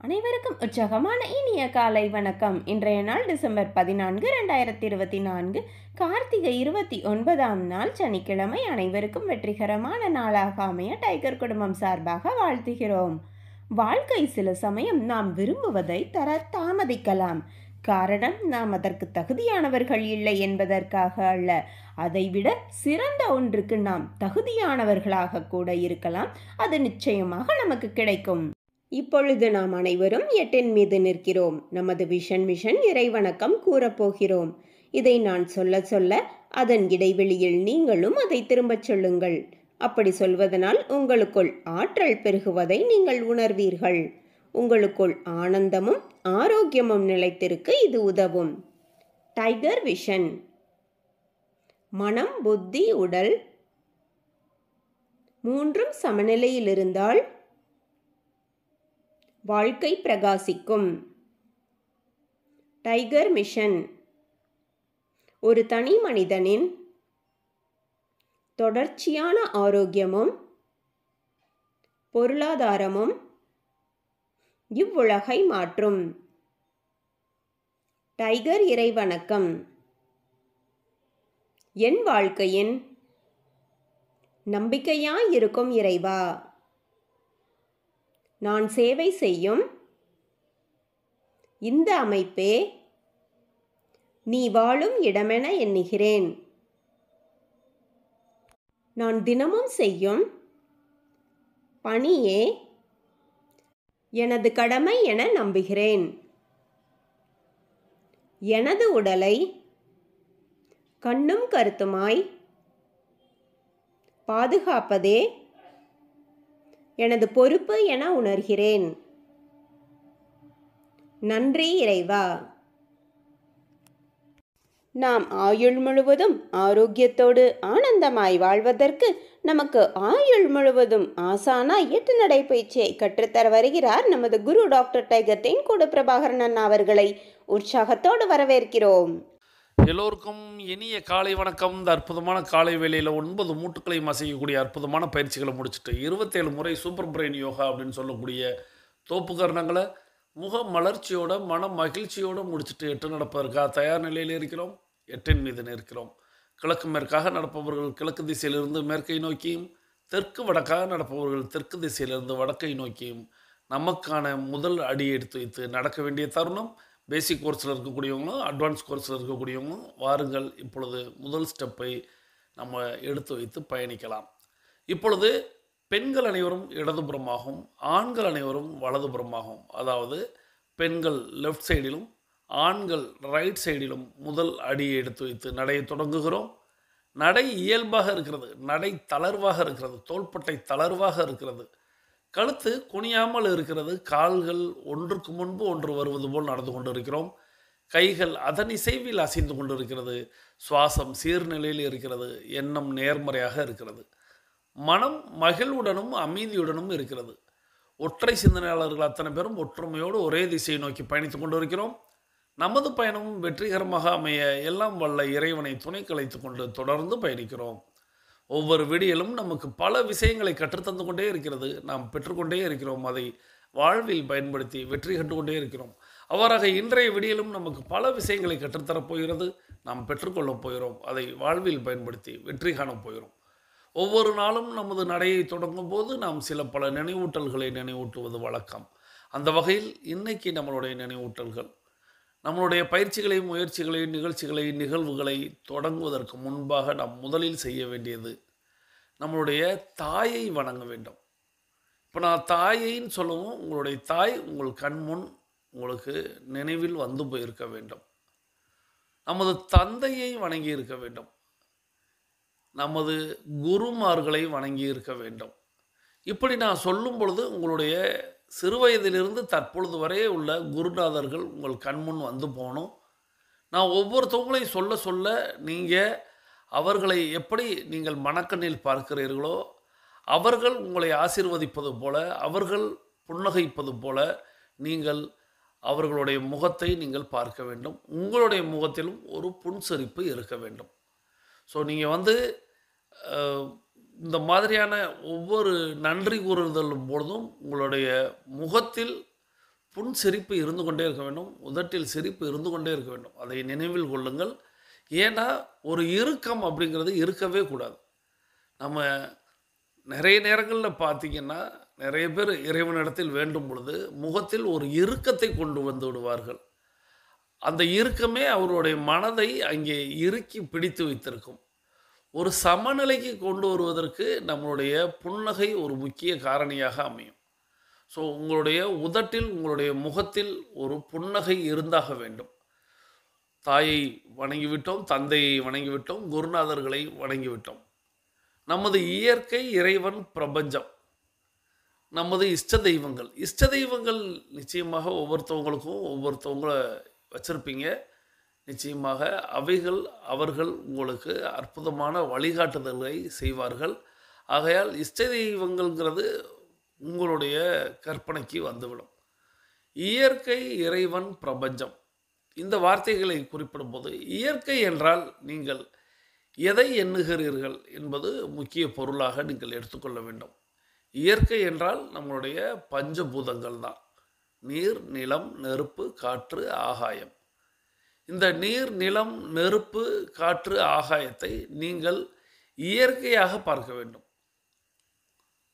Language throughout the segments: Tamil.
அனைவருக்கும் உற்சாகமான இனிய காலை வணக்கம். இன்றைய நாள் டிசம்பர் 14, 2024, கார்த்திகை 29ஆம் நாள் சனிக்கிழமை. அனைவருக்கும் வெற்றிகரமான நாளாக அமைய டைகர் குடும்பம் சார்பாக வாழ்த்துகிறோம். வாழ்க்கை சில சமயம் நாம் விரும்புவதை தர தாமதிக்கலாம். காரணம், நாம் அதற்கு தகுதியானவர்கள் இல்லை என்பதற்காக அல்ல. அதைவிட சிறந்த ஒன்றுக்கு நாம் தகுதியானவர்களாக கூட இருக்கலாம். அது நிச்சயமாக நமக்கு கிடைக்கும். இப்பொழுது நாம் அனைவரும் 8 மீது நிற்கிறோம். நமது விஷன் இறைவணக்கம் கூறப்போகிறோம். இதை நான் சொல்ல சொல்ல அதன் இடைவெளியில் நீங்களும் அதை திரும்பச் சொல்லுங்கள். அப்படி சொல்வதனால் உங்களுக்குள் ஆற்றல் பெருகுவதை நீங்கள் உணர்வீர்கள். உங்களுக்குள் ஆனந்தமும் ஆரோக்கியமும் நிலைத்திருக்க இது உதவும். Tiger vision. மனம், புத்தி, உடல் மூன்றும் சமநிலையில் இருந்தால் வாழ்க்கை பிரகாசிக்கும். Tiger mission. ஒரு தனி மனிதனின் தொடர்ச்சியான ஆரோக்கியமும் பொருளாதாரமும் இவ்வுலகை மாற்றும். டைகர் இறைவணக்கம். என் வாழ்க்கையின் நம்பிக்கையாயிருக்கும் இறைவா, நான் சேவை செய்யும் இந்த அமைப்பே நீ வாழும் இடமென எண்ணுகிறேன். நான் தினமும் செய்யும் பணியே எனது கடமை என நம்புகிறேன். எனது உடலை கண்ணும் கருத்துமாய் பாதுகாப்பதே எனது பொறுப்பு என உணர்கிறேன். நன்றி இறைவா. நாம் ஆயுள் முழுவதும் ஆரோக்கியத்தோடு ஆனந்தமாய் வாழ்வதற்கு நமக்கு ஆயுள் முழுவதும் ஆசானாய் 8 நடைப்பயிற்சியை கற்றுத்தர வருகிறார் நமது குரு டாக்டர் டைகர் தேன்கூடு பிரபாகரன் அண்ணா அவர்களை உற்சாகத்தோடு வரவேற்கிறோம். எல்லோருக்கும் இனிய காலை வணக்கம். இந்த அற்புதமான காலை வேளையில் 9 மூட்டுக்களையும் அசைக்கக்கூடிய அற்புதமான பயிற்சிகளை முடிச்சுட்டு 27 முறை சூப்பர் பிரெயின் யோகா அப்படின்னு சொல்லக்கூடிய தோப்புக்கரணங்களை முக மலர்ச்சியோட மன மகிழ்ச்சியோடு முடிச்சுட்டு 8 நடப்பதற்காக தயார் நிலையில் இருக்கிறோம். 8 மீது நிற்கிறோம். கிழக்கு மேற்காக நடப்பவர்கள் கிழக்கு திசையிலிருந்து மேற்கை நோக்கியும், தெற்கு வடக்காக நடப்பவர்கள் தெற்கு திசையிலிருந்து வடக்கை நோக்கியும் நமக்கான முதல் அடி எடுத்து வைத்து நடக்க வேண்டிய தருணம். பேசிக் கோர்ஸில் இருக்கக்கூடியவங்களும் அட்வான்ஸ் கோர்ஸில் இருக்கக்கூடியவங்களும் வாருங்கள். இப்பொழுது முதல் ஸ்டெப்பை நம்ம எடுத்து வைத்து பயணிக்கலாம். இப்பொழுது பெண்கள் அனைவரும் இடதுபுறமாகவும் ஆண்கள் அனைவரும் வலதுபுறமாகவும், அதாவது பெண்கள் லெஃப்ட் சைடிலும் ஆண்கள் ரைட் சைடிலும் முதல் அடியை எடுத்து வைத்து நடையை தொடங்குகிறோம். நடை இயல்பாக இருக்கிறது, நடை தளர்வாக இருக்கிறது, தோள்பட்டை தளர்வாக இருக்கிறது, கழுத்து குனியாமல் இருக்கிறது, கால்கள் ஒன்றுக்கு முன்பு ஒன்று வருவது போல் நடந்து கொண்டு இருக்கிறோம். கைகள் அதன் இசைவில் அசைந்து கொண்டு இருக்கிறது. சுவாசம் சீர்நிலையில் இருக்கிறது. எண்ணம் நேர்மறையாக இருக்கிறது. மனம் மகிழ்வுடனும் அமைதியுடனும் இருக்கிறது. ஒற்றை சிந்தனையாளர்கள் அத்தனை பேரும் ஒற்றுமையோடு ஒரே திசையை நோக்கி பயணித்து கொண்டு இருக்கிறோம். நமது பயணம் வெற்றிகரமாக அமைய எல்லாம் வல்ல இறைவனை துணை கலைத்து கொண்டு தொடர்ந்து பயணிக்கிறோம். ஒவ்வொரு விடியலும் நமக்கு பல விஷயங்களை கற்றுத்தந்து கொண்டே இருக்கிறது. நாம் பெற்றுக்கொண்டே இருக்கிறோம். அதை வாழ்வில் பயன்படுத்தி வெற்றி கண்டு கொண்டே இருக்கிறோம். அவ்வாறாக இன்றைய விடியலும் நமக்கு பல விஷயங்களை கற்றுத்தரப்போகிறது. நாம் பெற்றுக்கொள்ளப் போகிறோம். அதை வாழ்வில் பயன்படுத்தி வெற்றி காணப் போகிறோம். ஒவ்வொரு நாளும் நமது நடையை தொடங்கும் போது நாம் சில பல நினைவூட்டல்களை நினைவூட்டுவது வழக்கம். அந்த வகையில் இன்னைக்கு நம்மளுடைய நினைவூட்டல்கள், நம்மளுடைய பயிற்சிகளை, முயற்சிகளை, நிகழ்ச்சிகளை, நிகழ்வுகளை தொடங்குவதற்கு முன்பாக நாம் முதலில் செய்ய வேண்டியது நம்மளுடைய தாயை வணங்க வேண்டும். இப்போ நான் தாயைன்னு சொல்லவும், உங்களுடைய தாய் உங்கள் கண்முன் உங்களுக்கு நினைவில் வந்து போயிருக்க வேண்டும். நமது தந்தையை வணங்கி இருக்க வேண்டும். நமது குருமார்களை வணங்கி இருக்க வேண்டும். இப்படி நான் சொல்லும் பொழுது உங்களுடைய சிறுவயதிலிருந்து தற்பொழுது வரை உள்ள குருநாதர்கள் உங்கள் கண்முன் வந்து போகணும். நான் ஒவ்வொருத்தவங்களையும் சொல்ல சொல்ல நீங்கள் அவர்களை எப்படி நீங்கள் மனக்கண்ணில் பார்க்கிறீர்களோ, அவர்கள் உங்களை ஆசீர்வதிப்பது போல, அவர்கள் புன்னகைப்பது போல நீங்கள் அவர்களுடைய முகத்தை நீங்கள் பார்க்க வேண்டும். உங்களுடைய முகத்திலும் ஒரு புன்சிரிப்பு இருக்க வேண்டும். ஸோ நீங்கள் இந்த மாதிரியான ஒவ்வொரு நன்றி கூறுதலும் பொழுதும் உங்களுடைய முகத்தில் புன் சிரிப்பு இருந்து கொண்டே இருக்க வேண்டும். உதட்டில் சிரிப்பு இருந்து கொண்டே இருக்க வேண்டும். அதை நினைவில் கொள்ளுங்கள். ஏன்னா, ஒரு இறுக்கம் அப்படிங்கிறது இருக்கவே கூடாது. நம்ம நிறைய நேரங்கள்ல பார்த்தீங்கன்னா, நிறைய பேர் இறைவனிடத்தில் வேண்டும் பொழுது, முகத்தில் ஒரு இறுக்கத்தை கொண்டு வந்து விடுவார்கள். அந்த இறுக்கமே அவருடைய மனதை அங்கே இறுக்கி பிடித்து வைத்திருக்கும். ஒரு சமநிலைக்கு கொண்டு வருவதற்கு நம்மளுடைய புன்னகை ஒரு முக்கிய காரணியாக அமையும். ஸோ உங்களுடைய உதட்டில், உங்களுடைய முகத்தில் ஒரு புன்னகை இருந்தாக வேண்டும். தாயை வணங்கிவிட்டோம், தந்தையை வணங்கிவிட்டோம், குருநாதர்களை வணங்கிவிட்டோம். நமது இயற்கை, இறைவன், பிரபஞ்சம், நமது இஷ்ட தெய்வங்கள். இஷ்ட தெய்வங்கள் நிச்சயமாக ஒவ்வொருத்தவங்கள வச்சிருப்பீங்க. நிச்சயமாக அவர்கள் உங்களுக்கு அற்புதமான வழிகாட்டுதல்களை செய்வார்கள். ஆகையால் இஷ்ட தெய்வங்கள்ங்கிறது உங்களுடைய கற்பனைக்கு வந்துவிடும். இயற்கை, இறைவன், பிரபஞ்சம் இந்த வார்த்தைகளை குறிப்பிடும்போது, இயற்கை என்றால் நீங்கள் எதை எண்ணுகிறீர்கள் என்பது முக்கிய பொருளாக நீங்கள் எடுத்துக்கொள்ள வேண்டும். இயற்கை என்றால் நம்மளுடைய பஞ்சபூதங்கள் தான். நீர், நிலம், நெருப்பு, காற்று, ஆகாயம். இந்த நீர், நிலம், நெருப்பு, காற்று, ஆகாயத்தை நீங்கள் இயற்கையாக பார்க்க வேண்டும்.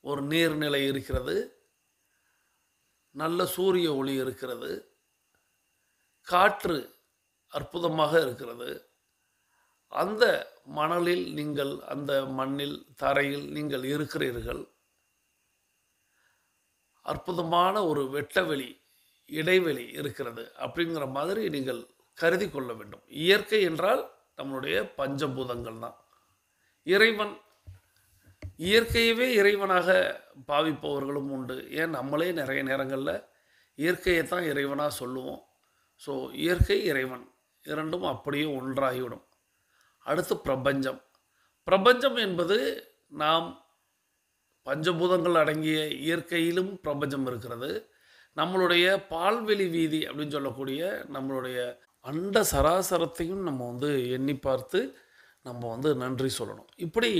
ஒரு நீர்நிலை இருக்கிறது, நல்ல சூரிய ஒளி இருக்கிறது, காற்று அற்புதமாக இருக்கிறது. அந்த மணலில் நீங்கள், அந்த மண்ணில், தரையில் நீங்கள் இருக்கிறீர்கள். அற்புதமான ஒரு வெட்டவெளி, இடைவெளி இருக்கிறது. அப்படிங்கிற மாதிரி நீங்கள் கருதி கொள்ள வேண்டும். இயற்கை என்றால் நம்மளுடைய பஞ்சபூதங்கள் தான். இறைவன், இயற்கையவே இறைவனாக பாவிப்பவர்களும் உண்டு. ஏன், நம்மளே நிறைய நேரங்களில் இயற்கையை தான் இறைவனாக சொல்லுவோம். ஸோ இயற்கை, இறைவன் இரண்டும் அப்படியே ஒன்றாகிவிடும். அடுத்து பிரபஞ்சம். பிரபஞ்சம் என்பது நாம் பஞ்சபூதங்கள் அடங்கிய இயற்கையிலும் பிரபஞ்சம் இருக்கிறது. நம்மளுடைய பால்வெளி வீதி அப்படின்னு சொல்லக்கூடிய நம்மளுடைய அண்ட சராசரத்தையும் நம்ம எண்ணி பார்த்து நம்ம நன்றி சொல்லணும். இப்படி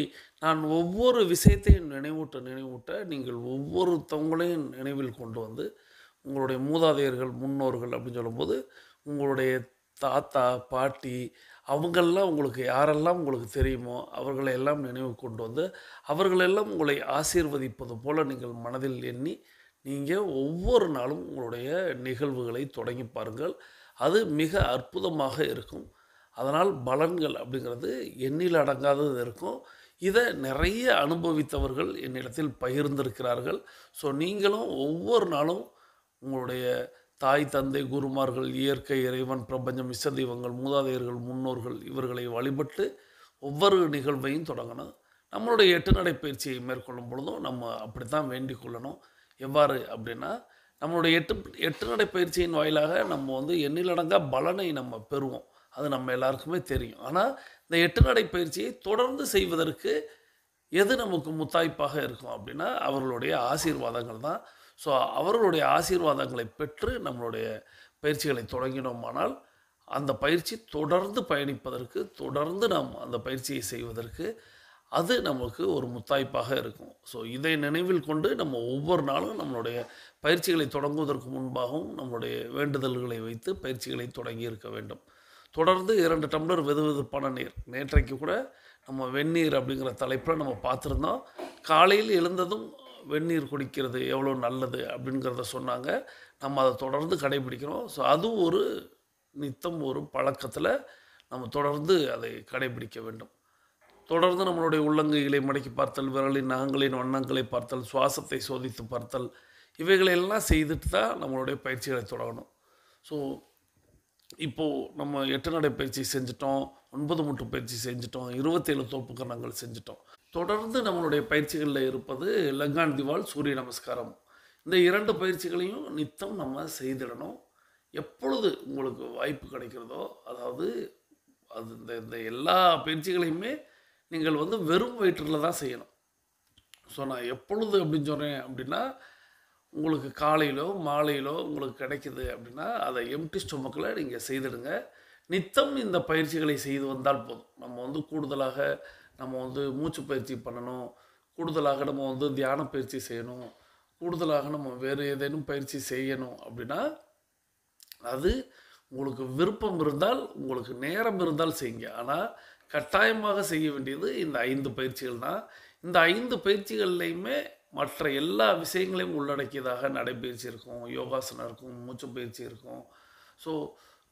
நான் ஒவ்வொரு விஷயத்தையும் நினைவூட்ட நீங்கள் ஒவ்வொருத்தவங்களையும் நினைவில் கொண்டு வந்து, உங்களுடைய மூதாதையர்கள், முன்னோர்கள் அப்படின்னு சொல்லும்போது, உங்களுடைய தாத்தா, பாட்டி, அவங்களெல்லாம் உங்களுக்கு யாரெல்லாம் உங்களுக்கு தெரியுமோ அவர்களை எல்லாம் நினைவு கொண்டு வந்து, அவர்களெல்லாம் உங்களை ஆசீர்வதிப்பது போல நீங்கள் மனதில் எண்ணி, நீங்கள் ஒவ்வொரு நாளும் உங்களுடைய நிகழ்வுகளை தொடங்கி பாருங்கள். அது மிக அற்புதமாக இருக்கும். அதனால் பலன்கள் அப்படிங்கிறது எண்ணில் அடங்காதது இருக்கும். இதை நிறைய அனுபவித்தவர்கள் என்னிடத்தில் பகிர்ந்திருக்கிறார்கள். ஸோ நீங்களும் ஒவ்வொரு நாளும் உங்களுடைய தாய், தந்தை, குருமார்கள், இயற்கை, இறைவன், பிரபஞ்சம், இஷ்ட தெய்வங்கள், மூதாதையர்கள், முன்னோர்கள் இவர்களை வழிபட்டு ஒவ்வொரு நிகழ்வையும் தொடங்கணும். நம்மளுடைய 8 நடை பயிற்சியை மேற்கொள்ளும் பொழுதும் நம்ம அப்படித்தான் வேண்டிக் கொள்ளணும். எவ்வாறு அப்படின்னா, நம்மளுடைய 8 நடை பயிற்சியின் வாயிலாக நம்ம எண்ணிலடங்கா பலனை நம்ம பெறுவோம். அது நம்ம எல்லாருக்குமே தெரியும். ஆனால் இந்த 8 நடை பயிற்சியை தொடர்ந்து செய்வதற்கு எது நமக்கு முத்தாய்ப்பாக இருக்கும் அப்படின்னா, அவர்களுடைய ஆசீர்வாதங்கள் தான். ஸோ அவர்களுடைய ஆசீர்வாதங்களை பெற்று நம்மளுடைய பயிற்சிகளை தொடங்கினோமானால், அந்த பயிற்சி தொடர்ந்து பயணிப்பதற்கு, தொடர்ந்து நாம் அந்த பயிற்சியை செய்வதற்கு அது நமக்கு ஒரு முத்தாய்ப்பாக இருக்கும். ஸோ இதை நினைவில் கொண்டு நம்ம ஒவ்வொரு நாளும் நம்மளுடைய பயிற்சிகளை தொடங்குவதற்கு முன்பாகவும் நம்மளுடைய வேண்டுதல்களை வைத்து பயிற்சிகளை தொடங்கி இருக்க வேண்டும். தொடர்ந்து 2 டம்ளர் வெதுவெதுப்பான நீர். நேற்றைக்கு கூட நம்ம வெந்நீர் அப்படிங்கிற தலைப்பில் நம்ம பார்த்துருந்தோம். காலையில் எழுந்ததும் வெந்நீர் குடிக்கிறது எவ்வளோ நல்லது அப்படிங்கிறத சொன்னாங்க. நம்ம அதை தொடர்ந்து கடைபிடிக்கிறோம். ஸோ அதுவும் ஒரு நித்தம் ஒரு பழக்கத்தில் நம்ம தொடர்ந்து அதை கடைபிடிக்க வேண்டும். தொடர்ந்து நம்மளுடைய உள்ளங்கைகளை மடக்கி பார்த்தல், விரலின் நகங்களின் வண்ணங்களை பார்த்தல், சுவாசத்தை சோதித்து பார்த்தல், இவைகளெல்லாம் செய்துட்டு தான் நம்மளுடைய பயிற்சிகளை தொடங்கணும். ஸோ இப்போது நம்ம 8 நடை பயிற்சி செஞ்சிட்டோம், 9 மூட்டு பயிற்சி செஞ்சிட்டோம், 27 தோப்புக்கரணங்கள் செஞ்சிட்டோம். தொடர்ந்து நம்மளுடைய பயிற்சிகளில் இருப்பது லங்கான் திவால், சூரிய நமஸ்காரம். இந்த 2 பயிற்சிகளையும் நித்தம் நம்ம செய்திடணும். எப்பொழுது உங்களுக்கு வாய்ப்பு கிடைக்கிறதோ, அதாவது அது இந்த இந்த எல்லா பயிற்சிகளையுமே நீங்கள் வெறும் வயிற்றில் தான் செய்யணும். ஸோ நான் எப்பொழுது அப்படின்னு சொல்கிறேன் அப்படின்னா, உங்களுக்கு காலையிலோ மாலையிலோ உங்களுக்கு கிடைக்குது அப்படின்னா, அதை எம்டி ஸ்டொமக்கில் நீங்கள் செய்திடுங்க. நித்தம் இந்த பயிற்சிகளை செய்து வந்தால் போதும். நம்ம கூடுதலாக நம்ம மூச்சு பயிற்சி பண்ணணும், கூடுதலாக நம்ம தியான பயிற்சி செய்யணும், கூடுதலாக நம்ம வேறு ஏதேனும் பயிற்சி செய்யணும் அப்படின்னா அது உங்களுக்கு விருப்பம் இருந்தால், உங்களுக்கு நேரம் இருந்தால் செய்யுங்க. ஆனால் கட்டாயமாக செய்ய வேண்டியது இந்த 5 பயிற்சிகள் தான். இந்த 5 பயிற்சிகள்லையுமே மற்ற எல்லா விஷயங்களையும் உள்ளடக்கியதாக நடைப்பயிற்சி இருக்கும், யோகாசனம் இருக்கும், மூச்சு பயிற்சி இருக்கும். ஸோ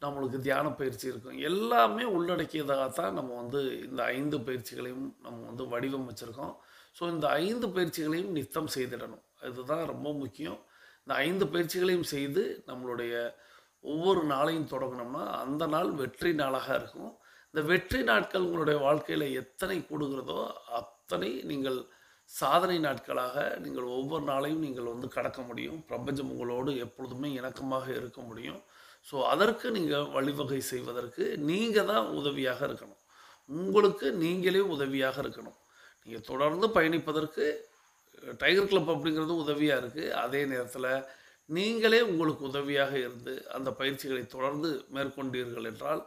நம்மளுக்கு தியான பயிற்சி இருக்கும். எல்லாமே உள்ளடக்கியதாக தான் நம்ம வந்து இந்த 5 பயிற்சிகளையும் நம்ம வந்து வடிவமைச்சிருக்கோம். ஸோ இந்த 5 பயிற்சிகளையும் நித்தம் செய்திடணும். இதுதான் ரொம்ப முக்கியம். இந்த 5 பயிற்சிகளையும் செய்து நம்மளுடைய ஒவ்வொரு நாளையும் தொடங்கினோம்னா அந்த நாள் வெற்றி நாளாக இருக்கும். இந்த வெற்றி நாட்கள் உங்களுடைய வாழ்க்கையில் எத்தனை கூடுகிறதோ அத்தனை நீங்கள் சாதனை நாட்களாக நீங்கள் ஒவ்வொரு நாளையும் நீங்கள் வந்து கடக்க முடியும். பிரபஞ்சம் உங்களோடு எப்பொழுதுமே இணக்கமாக இருக்க முடியும். ஸோ அதற்கு நீங்கள் வழிவகை செய்வதற்கு நீங்கள் தான் உதவியாக இருக்கணும். உங்களுக்கு நீங்களே உதவியாக இருக்கணும். நீங்கள் தொடர்ந்து பயணிப்பதற்கு டைகர் கிளப் அப்படிங்கிறது உதவியாக இருக்குது. அதே நேரத்தில் நீங்களே உங்களுக்கு உதவியாக இருந்து அந்த பயிற்சிகளை தொடர்ந்து மேற்கொண்டீர்கள் என்றால்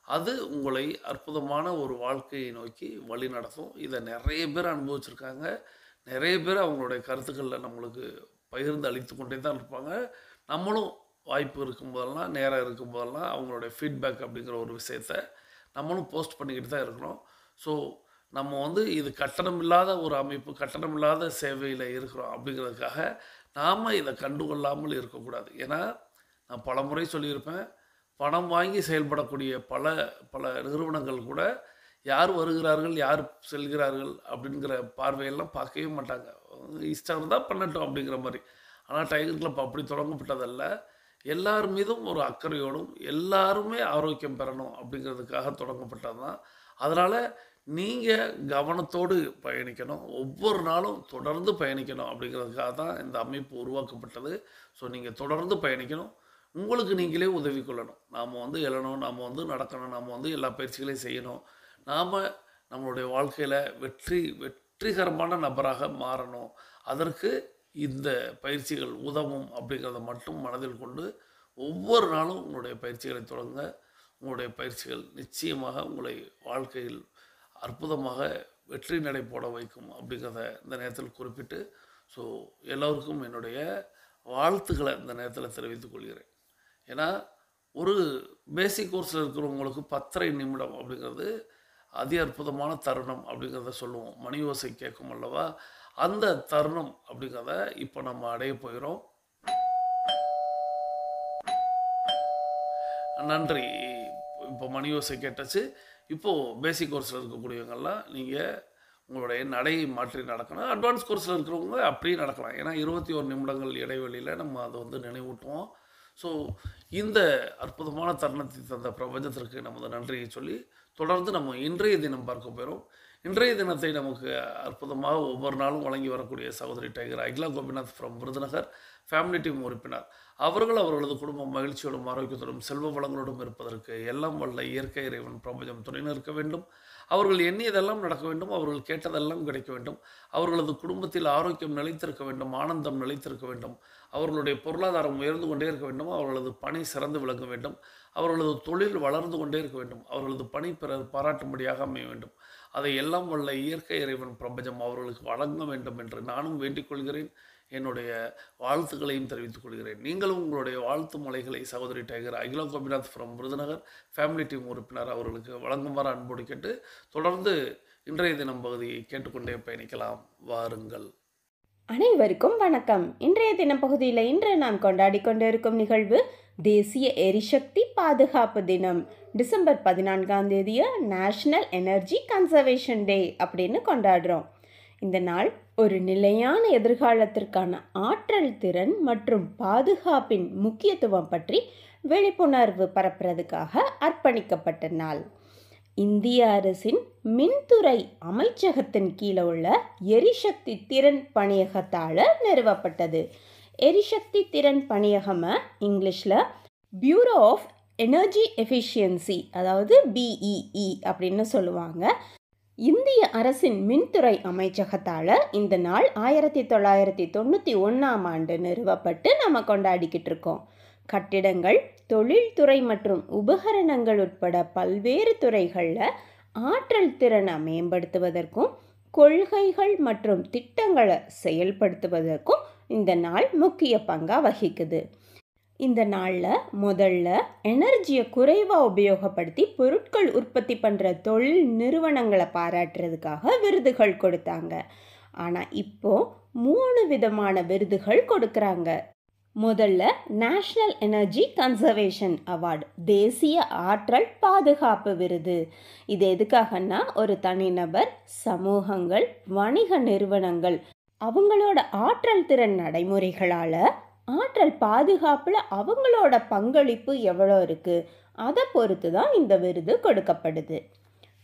அது உங்களை அற்புதமான ஒரு வாழ்க்கையை நோக்கி வழி நடத்தும். இதை நிறைய பேர் அனுபவிச்சிருக்காங்க. நிறைய பேர் அவங்களுடைய கருத்துக்களில் நம்மளுக்கு பகிர்ந்து அளித்து கொண்டே தான் இருப்பாங்க. நம்மளும் வாய்ப்பு இருக்கும்போதெல்லாம், நேரம் இருக்கும்போதெல்லாம் அவங்களுடைய ஃபீட்பேக் அப்படிங்கிற ஒரு விஷயத்தை நம்மளும் போஸ்ட் பண்ணிக்கிட்டு தான் இருக்கிறோம். ஸோ நம்ம வந்து இது கட்டணம் இல்லாத ஒரு அமைப்பு, கட்டணம் இல்லாத சேவையில் இருக்கிறோம் அப்படிங்கிறதுக்காக நாம் இதை கண்டுகொள்ளாமல் இருக்கக்கூடாது. ஏன்னா நான் பல முறை சொல்லியிருப்பேன், பணம் வாங்கி செயல்படக்கூடிய பல பல நிறுவனங்கள் கூட யார் வருகிறார்கள், யார் செல்கிறார்கள் அப்படிங்கிற பார்வையெல்லாம் பார்க்கவே மாட்டாங்க. இஷ்டம் இருந்தால் பண்ணட்டும் அப்படிங்கிற மாதிரி. ஆனால் டைகர் கிளப் அப்படி தொடங்கப்பட்டதல்ல. எல்லார் மீதும் ஒரு அக்கறையோடும் எல்லாருமே ஆரோக்கியம் பெறணும் அப்படிங்கிறதுக்காக தொடங்கப்பட்டது தான். அதனால் நீங்கள் கவனத்தோடு பயணிக்கணும். ஒவ்வொரு நாளும் தொடர்ந்து பயணிக்கணும் அப்படிங்கிறதுக்காக தான் இந்த அமைப்பு உருவாக்கப்பட்டது. ஸோ நீங்கள் தொடர்ந்து பயணிக்கணும். உங்களுக்கு நீங்களே உதவி கொள்ளணும். நாம் வந்து எழணும், நாம் வந்து நடக்கணும், நாம் வந்து எல்லா பயிற்சிகளையும் செய்யணும். நாம் நம்மளுடைய வாழ்க்கையில் வெற்றிகரமான நபராக மாறணும். அதற்கு இந்த பயிற்சிகள் உதவும் அப்படிங்கிறத மட்டும் மனதில் கொண்டு ஒவ்வொரு நாளும் உங்களுடைய பயிற்சிகளை தொடங்க. உங்களுடைய பயிற்சிகள் நிச்சயமாக உங்களை வாழ்க்கையில் அற்புதமாக வெற்றி நடை போட வைக்கும் அப்படிங்கிறத இந்த நேரத்தில் குறிப்பிட்டு, ஸோ எல்லோருக்கும் என்னுடைய வாழ்த்துக்களை இந்த நேரத்தில் தெரிவித்துக் கொள்கிறேன். ஏன்னா ஒரு பேசிக் கோர்ஸில் இருக்கிறவங்களுக்கு 10.5 நிமிடம் அப்படிங்கிறது அதி அற்புதமான தருணம் அப்படிங்கிறத சொல்லுவோம். மணி ஓசை கேட்கும் அல்லவா, அந்த தருணம் அப்படிங்கிறத இப்போ நம்ம அடைய போகிறோம். நன்றி. இப்போ மணி ஓசை கேட்டாச்சு. இப்போது பேசிக் கோர்ஸில் இருக்கக்கூடியவங்கெல்லாம் நீங்கள் உங்களுடைய நடையை மாற்றி நடக்கணும். அட்வான்ஸ் கோர்ஸில் இருக்கிறவங்க அப்படியே நடக்கலாம். ஏன்னா 21 நிமிடங்கள் இடைவெளியில் நம்ம அதை வந்து நினைவூட்டுவோம். ஸோ இந்த அற்புதமான தருணத்தை தந்த பிரபஞ்சத்திற்கு நமது நன்றியை சொல்லி தொடர்ந்து நம்ம இன்றைய தினம் பார்க்க போகிறோம். இன்றைய தினத்தை நமக்கு அற்புதமாக ஒவ்வொரு நாளும் வழங்கி வரக்கூடிய சகோதரி tiger Akila Gopinath from Virudhunagar family team உறுப்பினர். அவர்களது குடும்பம் மகிழ்ச்சியோடும் ஆரோக்கியத்தோடும் செல்வ வளங்களோடும் இருப்பதற்கு எல்லாம் வல்ல இயற்கை இறைவன் பிரபஞ்சம் துணை நிற்க வேண்டும். அவர்கள் எண்ணியதெல்லாம் நடக்க வேண்டும். அவர்கள் கேட்டதெல்லாம் கிடைக்க வேண்டும். அவர்களது குடும்பத்தில் ஆரோக்கியம் நிலைத்திருக்க வேண்டும். ஆனந்தம் நிலைத்திருக்க வேண்டும். அவர்களுடைய பொருளாதாரம் உயர்ந்து கொண்டே இருக்க வேண்டும். அவர்களது பணி சிறந்து விளங்க வேண்டும். அவர்களது தொழில் வளர்ந்து கொண்டே இருக்க வேண்டும். அவர்களது பணி பிறர் பாராட்டும்படியாக அமைய வேண்டும். அதை எல்லாம் வல்ல இயற்கை இறைவன் பிரபஞ்சம் அவர்களுக்கு வழங்க வேண்டும் என்று நானும் வேண்டிக் கொள்கிறேன். என்னுடைய வாழ்த்துக்களையும் தெரிவித்துக் கொள்கிறேன். நீங்களும் உங்களுடைய வாழ்த்து மலைகளை சகோதரி tiger Akila Gopinath from Virudhunagar family team உறுப்பினர் அவர்களுக்கு வழங்குமாறு அன்போடு கேட்டு தொடர்ந்து இன்றைய தினம் பகுதியை கேட்டுக்கொண்டே பயணிக்கலாம். வாருங்கள். அனைவருக்கும் வணக்கம். இன்றைய தினம் பகுதியில் இன்று நாம் கொண்டாடி கொண்டிருக்கும் நிகழ்வு தேசிய எரிசக்தி பாதுகாப்பு தினம். டிசம்பர் 14 நேஷனல் எனர்ஜி கன்சர்வேஷன் டே அப்படின்னு கொண்டாடுறோம். இந்த நாள் ஒரு நிலையான எதிர்காலத்திற்கான ஆற்றல் திறன் மற்றும் பாதுகாப்பின் முக்கியத்துவம் பற்றி விழிப்புணர்வு பரப்புறதுக்காக அர்ப்பணிக்கப்பட்ட நாள். இந்திய அரசின் மின்துறை அமைச்சகத்தின் கீழே உள்ள எரிசக்தி திறன் பணியகத்தால் நிறுவப்பட்டது. எரிசக்தி திறன் பணியகம் இங்கிலீஷில் பியூரோ ஆஃப் எனர்ஜி எஃபிஷியன்சி, அதாவது BEE அப்படின்னு சொல்லுவாங்க. இந்திய அரசின் மின்துறை அமைச்சகத்தால் இந்த நாள் 1991 நிறுவப்பட்டு நம்ம கொண்டாடிக்கிட்டு இருக்கோம். கட்டிடங்கள், தொழில்துறை மற்றும் உபகரணங்கள் உட்பட பல்வேறு துறைகளில் ஆற்றல் திறனை மேம்படுத்துவதற்கும் கொள்கைகள் மற்றும் திட்டங்களை செயல்படுத்துவதற்கும் இந்த நாள் முக்கிய பங்காக வகிக்குது. இந்த நாளில் முதல்ல எனர்ஜியை குறைவாக உபயோகப்படுத்தி பொருட்கள் உற்பத்தி பண்ணுற தொழில் நிறுவனங்களை பாராட்டுறதுக்காக விருதுகள் கொடுத்தாங்க. ஆனால் இப்போ 3 விதமான விருதுகள் கொடுக்குறாங்க. முதல்ல நேஷ்னல் எனர்ஜி கன்சர்வேஷன் அவார்டு, தேசிய ஆற்றல் பாதுகாப்பு விருது. இது எதுக்காகன்னா ஒரு தனிநபர், சமூகங்கள், வணிக நிறுவனங்கள் அவங்களோட ஆற்றல் திறன் நடைமுறைகளால் ஆற்றல் பாதுகாப்பில் அவங்களோட பங்களிப்பு எவ்வளோ இருக்குது அதை பொறுத்து தான் இந்த விருது கொடுக்கப்படுது.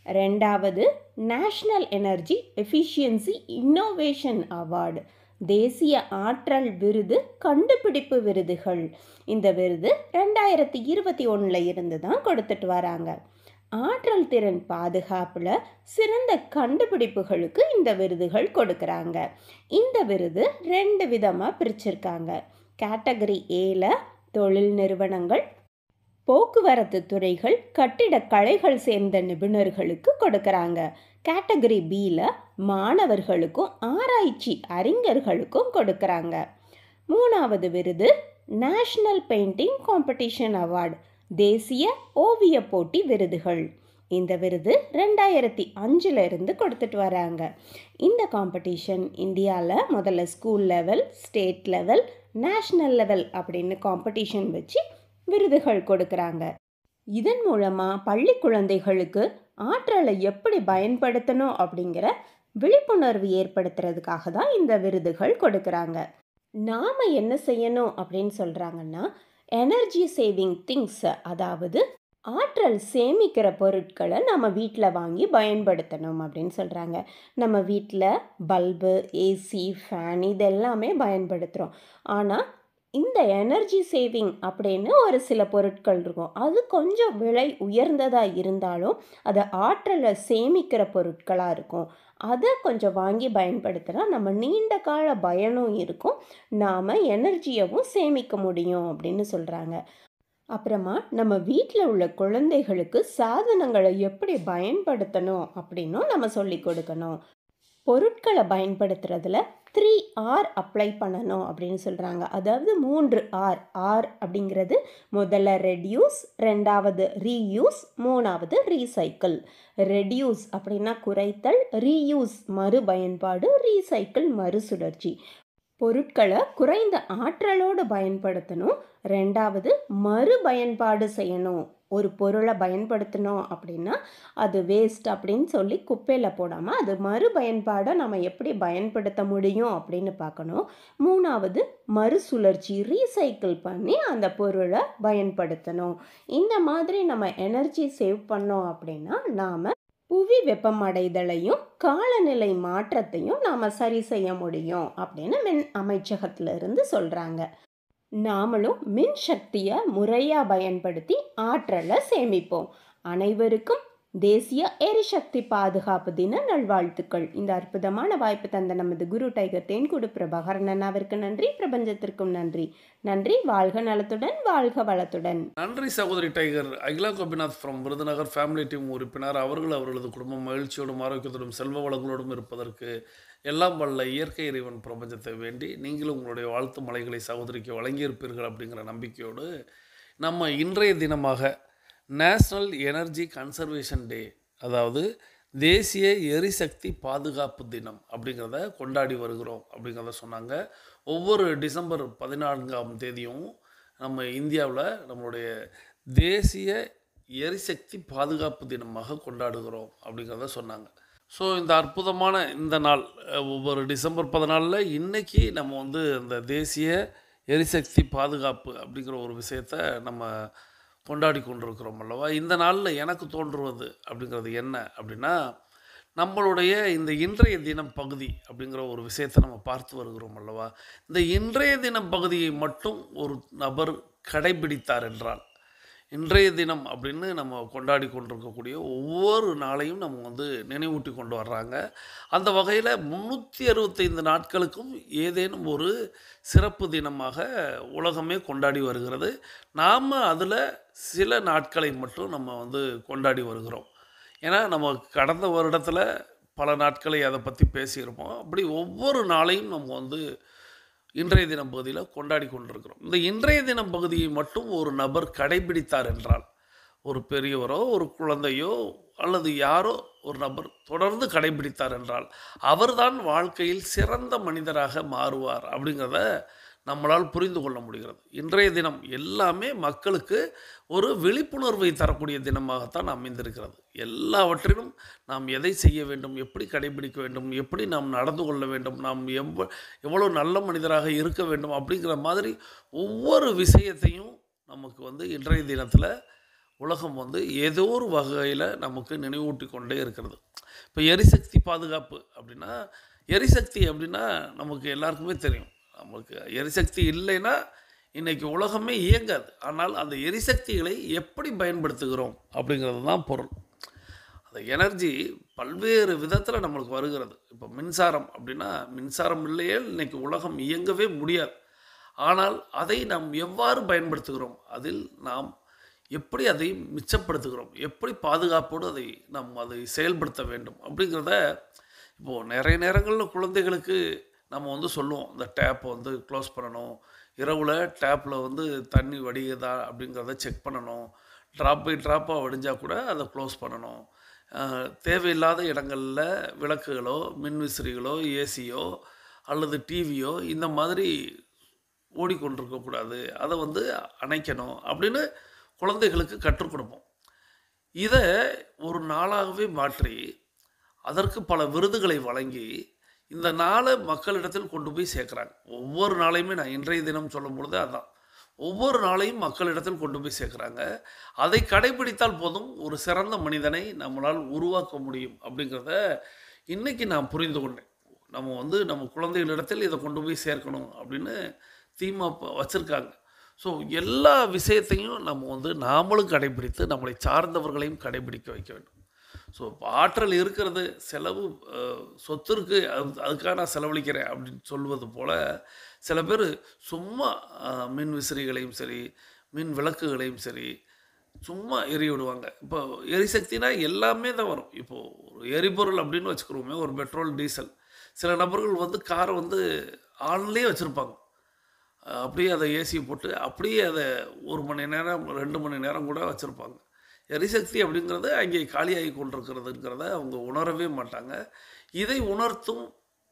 ரெண்டாவது national energy efficiency innovation award, தேசிய ஆற்றல் விருது கண்டுபிடிப்பு விருதுகள். இந்த விருது 2021 இருந்து தான் கொடுத்துட்டு வராங்க. ஆற்றல் திறன் பாதுகாப்பில் சிறந்த கண்டுபிடிப்புகளுக்கு இந்த விருதுகள் கொடுக்குறாங்க. இந்த விருது 2 விதமாக பிரிச்சிருக்காங்க. கேட்டகரி ஏல தொழில் நிறுவனங்கள், போக்குவரத்து துறைகள், கட்டிடக்கலைகள் சேர்ந்த நிபுணர்களுக்கு கொடுக்குறாங்க. கேட்டகரி பியில் மாணவர்களுக்கும் ஆராய்ச்சி அறிஞர்களுக்கும் கொடுக்குறாங்க. 3வது விருது நேஷ்னல் பெயிண்டிங் காம்படிஷன் அவார்டு, தேசிய ஓவிய போட்டி விருதுகள். இந்த விருது 2005 இருந்து கொடுத்துட்டு வராங்க. இந்த காம்படிஷன் இந்தியாவில் முதல்ல school level, state level, national level அப்படின்னு காம்படிஷன் வச்சு விருதுகள் கொடுக்குறாங்க. இதன் மூலமாக பள்ளி குழந்தைகளுக்கு ஆற்றலை எப்படி பயன்படுத்தணும் அப்படிங்கிற விழிப்புணர்வு ஏற்படுத்துறதுக்காக தான் இந்த விருதுகள் கொடுக்குறாங்க. நாம் என்ன செய்யணும் அப்படின்னு சொல்கிறாங்கன்னா, எனர்ஜி சேவிங் திங்ஸ், அதாவது ஆற்றல் சேமிக்கிற பொருட்களை நம்ம வீட்டில் வாங்கி பயன்படுத்தணும் அப்படின்னு சொல்கிறாங்க. நம்ம வீட்டில் பல்பு, ஏசி, ஃபேன் இதெல்லாமே பயன்படுத்துகிறோம். ஆனால் இந்த எனர்ஜி சேவிங் அப்படின்னு ஒரு சில பொருட்கள் இருக்கும். அது கொஞ்சம் விலை உயர்ந்ததாக இருந்தாலும் அது ஆற்றலை சேமிக்கிற பொருட்களாக இருக்கும். அதை கொஞ்சம் வாங்கி பயன்படுத்தினா நம்ம நீண்ட கால பயனும் இருக்கும், நாம் எனர்ஜியவும் சேமிக்க முடியும் அப்படின்னு சொல்கிறாங்க. அப்புறமா நம்ம வீட்டில் உள்ள குழந்தைகளுக்கு சாதனங்களை எப்படி பயன்படுத்தணும் அப்படின்னும் நம்ம சொல்லி கொடுக்கணும். பொருட்களை பயன்படுத்துறதுல 3R அப்ளை பண்ணணும் அப்படின்னு சொல்கிறாங்க. அதாவது 3R. R அப்படிங்கிறது முதல்ல ரெடியூஸ், 2வது ரீயூஸ், 3வது ரீசைக்கிள். ரெடியூஸ் அப்படின்னா குறைத்தல், ரீயூஸ் மறுபயன்பாடு, ரீசைக்கிள் மறுசுழற்சி. பொருட்களை குறைந்த ஆற்றலோடு பயன்படுத்தணும். 2வது மறுபயன்பாடு செய்யணும். ஒரு பொருளை பயன்படுத்தணும் அப்படின்னா அது வேஸ்ட் அப்படின்னு சொல்லி குப்பையில் போடாமல் அது மறுபயன்பாடை நம்ம எப்படி பயன்படுத்த முடியும் அப்படின்னு பார்க்கணும். 3வது மறுசுழற்சி, ரீசைக்கிள் பண்ணி அந்த பொருளை பயன்படுத்தணும். இந்த மாதிரி நம்ம எனர்ஜி சேவ் பண்ணோம் அப்படின்னா நாம் புவி வெப்பமடைதலையும் காலநிலை மாற்றத்தையும் நாம் சரி செய்ய முடியும் அப்படின்னு மின் அமைச்சகத்திலிருந்து சொல்கிறாங்க. நாமளும் மின் சக்தியை முறையாக பயன்படுத்தி ஆற்றலை சேமிப்போம். அனைவருக்கும் தேசிய எரிசக்தி பாதுகாப்பு தின நல்வாழ்த்துக்கள். இந்த அற்புதமான வாய்ப்பு தந்த நமது குரு டைகர் தேன்கூடு பிரபாகரன் அண்ணாவிற்கு நன்றி, பிரபஞ்சத்திற்கும் நன்றி. நன்றி. வாழ்க நலத்துடன், வாழ்க வளத்துடன். நன்றி சகோதரி tiger. Akila Gopinath from Virudhunagar family team உறுப்பினர் அவர்கள் அவர்களது குடும்பம் மகிழ்ச்சியோடும் ஆரோக்கியத்தோடும் செல்வ வளங்களோடும் இருப்பதற்கு எல்லாம் வல்ல இயற்கை இறைவன் பிரபஞ்சத்தை வேண்டி நீங்களும் உங்களுடைய வாழ்த்து மலைகளை சகோதரிக்கு வழங்கியிருப்பீர்கள் அப்படிங்கிற நம்பிக்கையோடு நம்ம இன்றைய தினமாக நேஷ்னல் எனர்ஜி கன்சர்வேஷன் டே, அதாவது தேசிய எரிசக்தி பாதுகாப்பு தினம் அப்படிங்கிறத கொண்டாடி வருகிறோம் அப்படிங்கிறத சொன்னாங்க. ஒவ்வொரு டிசம்பர் 14ஆம் தேதியும் நம்ம இந்தியாவில் நம்மளுடைய தேசிய எரிசக்தி பாதுகாப்பு தினமாக கொண்டாடுகிறோம் அப்படிங்கிறத சொன்னாங்க. ஸோ இந்த அற்புதமான இந்த நாள் ஒவ்வொரு டிசம்பர் 14 இன்றைக்கி நம்ம வந்து இந்த தேசிய எரிசக்தி பாதுகாப்பு அப்படிங்கிற ஒரு விஷயத்தை நம்ம கொண்டாடி கொண்டிருக்கிறோம் அல்லவா. இந்த நாளில் எனக்கு தோன்றுவது அப்படிங்கிறது என்ன அப்படின்னா, நம்மளுடைய இந்த இன்றைய தினம் பகுதி அப்படிங்கிற ஒரு விஷயத்தை நம்ம பார்த்து வருகிறோம் அல்லவா. இந்த இன்றைய தினம் பகுதியை மட்டும் ஒரு நபர் கடைபிடித்தார் என்றால், இன்றைய தினம் அப்படின்னு நம்ம கொண்டாடி கொண்டிருக்கக்கூடிய ஒவ்வொரு நாளையும் நம்ம வந்து நினைவூட்டி கொண்டு வர்றாங்க. அந்த வகையில் 365 நாட்களுக்கும் ஏதேனும் ஒரு சிறப்பு தினமாக உலகமே கொண்டாடி வருகிறது. நாம் அதில் சில நாட்களை மட்டும் நம்ம வந்து கொண்டாடி வருகிறோம். ஏன்னா நம்ம கடந்த வருடத்தில் பல நாட்களை அதை பற்றி பேசியிருப்போம். அப்படி ஒவ்வொரு நாளையும் நம்ம வந்து இன்றைய தினம் பகுதியில் கொண்டாடி கொண்டிருக்கிறோம். இந்த இன்றைய தினம் பகுதியை மட்டும் ஒரு நபர் கடைபிடித்தார் என்றால், ஒரு பெரியவரோ ஒரு குழந்தையோ அல்லது யாரோ ஒரு நபர் தொடர்ந்து கடைபிடித்தார் என்றால் அவர்தான் வாழ்க்கையில் சிறந்த மனிதராக மாறுவார் அப்படிங்கிறத நம்மளால் புரிந்து கொள்ள முடிகிறது. இன்றைய தினம் எல்லாமே மக்களுக்கு ஒரு விழிப்புணர்வை தரக்கூடிய தினமாகத்தான் அமைந்திருக்கிறது. எல்லாவற்றிலும் நாம் எதை செய்ய வேண்டும், எப்படி கடைபிடிக்க வேண்டும், எப்படி நாம் நடந்து கொள்ள வேண்டும், நாம் எவ்வளோ நல்ல மனிதராக இருக்க வேண்டும் அப்படிங்கிற மாதிரி ஒவ்வொரு விஷயத்தையும் நமக்கு இன்றைய தினத்தில் உலகம் ஏதோ ஒரு வகையில் நமக்கு நினைவூட்டி கொண்டே இருக்கிறது. இப்போ எரிசக்தி பாதுகாப்பு அப்படின்னா, எரிசக்தி அப்படின்னா நமக்கு எல்லாருக்குமே தெரியும். நமக்கு எரிசக்தி இல்லைன்னா இன்றைக்கி உலகமே இயங்காது. ஆனால் அந்த எரிசக்திகளை எப்படி பயன்படுத்துகிறோம் அப்படிங்கிறது தான் பொருள். அந்த எனர்ஜி பல்வேறு விதத்தில் நம்மளுக்கு வருகிறது. இப்போ மின்சாரம் அப்படின்னா, மின்சாரம் இல்லையே இன்றைக்கி உலகம் இயங்கவே முடியாது. ஆனால் அதை நாம் எவ்வாறு பயன்படுத்துகிறோம், அதில் நாம் எப்படி அதை மிச்சப்படுத்துகிறோம், எப்படி பாதுகாப்போடு அதை செயல்படுத்த வேண்டும் அப்படிங்கிறத இப்போது நிறைய நேரங்களில் குழந்தைகளுக்கு நம்ம சொல்லுவோம், இந்த டேப்பை க்ளோஸ் பண்ணணும், இரவில் டேப்பில் தண்ணி வடியுதா அப்படிங்கிறத செக் பண்ணணும், ட்ராப் பை ட்ராப்பாக வடிஞ்சால் கூட அதை க்ளோஸ் பண்ணணும், தேவையில்லாத இடங்களில் விளக்குகளோ மின்விசிறிகளோ ஏசியோ அல்லது டிவியோ இந்த மாதிரி ஓடிக்கொண்டிருக்கக்கூடாது, அதை அணைக்கணும் அப்படின்னு குழந்தைகளுக்கு கற்றுக் கொடுப்போம். இதை ஒரு நாளாகவே மாற்றி அதற்கு பல விருதுகளை வழங்கி இந்த நாளை மக்களிடத்தில் கொண்டு போய் சேர்க்குறாங்க. ஒவ்வொரு நாளையுமே நான் இன்றைய தினம் சொல்லும் பொழுது அதான், ஒவ்வொரு நாளையும் மக்களிடத்தில் கொண்டு போய் சேர்க்குறாங்க. அதை கடைபிடித்தால் போதும் ஒரு சிறந்த மனிதனை நம்மளால் உருவாக்க முடியும் அப்படிங்கிறத இன்றைக்கி நான் புரிந்து கொண்டேன். நம்ம குழந்தைகளிடத்தில் இதை கொண்டு போய் சேர்க்கணும் அப்படின்னு தீமா வச்சுருக்காங்க. ஸோ எல்லா விஷயத்தையும் நம்ம நாமளும் கடைபிடித்து நம்மளை சார்ந்தவர்களையும் கடைபிடிக்க வைக்க வேண்டும். ஸோ ஆற்றல் இருக்கிறது, செலவு சொத்து இருக்குது, அதுக்காக நான் செலவழிக்கிறேன் அப்படின்னு சொல்வது போல் சில பேர் சும்மா மின் விசிறிகளையும் சரி மின் விளக்குகளையும் சரி சும்மா எரிய விடுவாங்க. இப்போ எரிசக்தினா எல்லாமே தான் வரும். இப்போது ஒரு எரிபொருள் அப்படின்னு வச்சுக்கிறோமே, ஒரு பெட்ரோல் டீசல், சில நபர்கள் காரை ஆன்லேயே வச்சுருப்பாங்க. அப்படியே அதை ஏசி போட்டு அப்படியே அதை 1 மணி நேரம் 2 மணி நேரம் கூட வச்சுருப்பாங்க. எரிசக்தி அப்படிங்கிறது அங்கே காலியாகி கொண்டிருக்கிறதுங்கிறத அவங்க உணரவே மாட்டாங்க. இதை உணர்த்தும்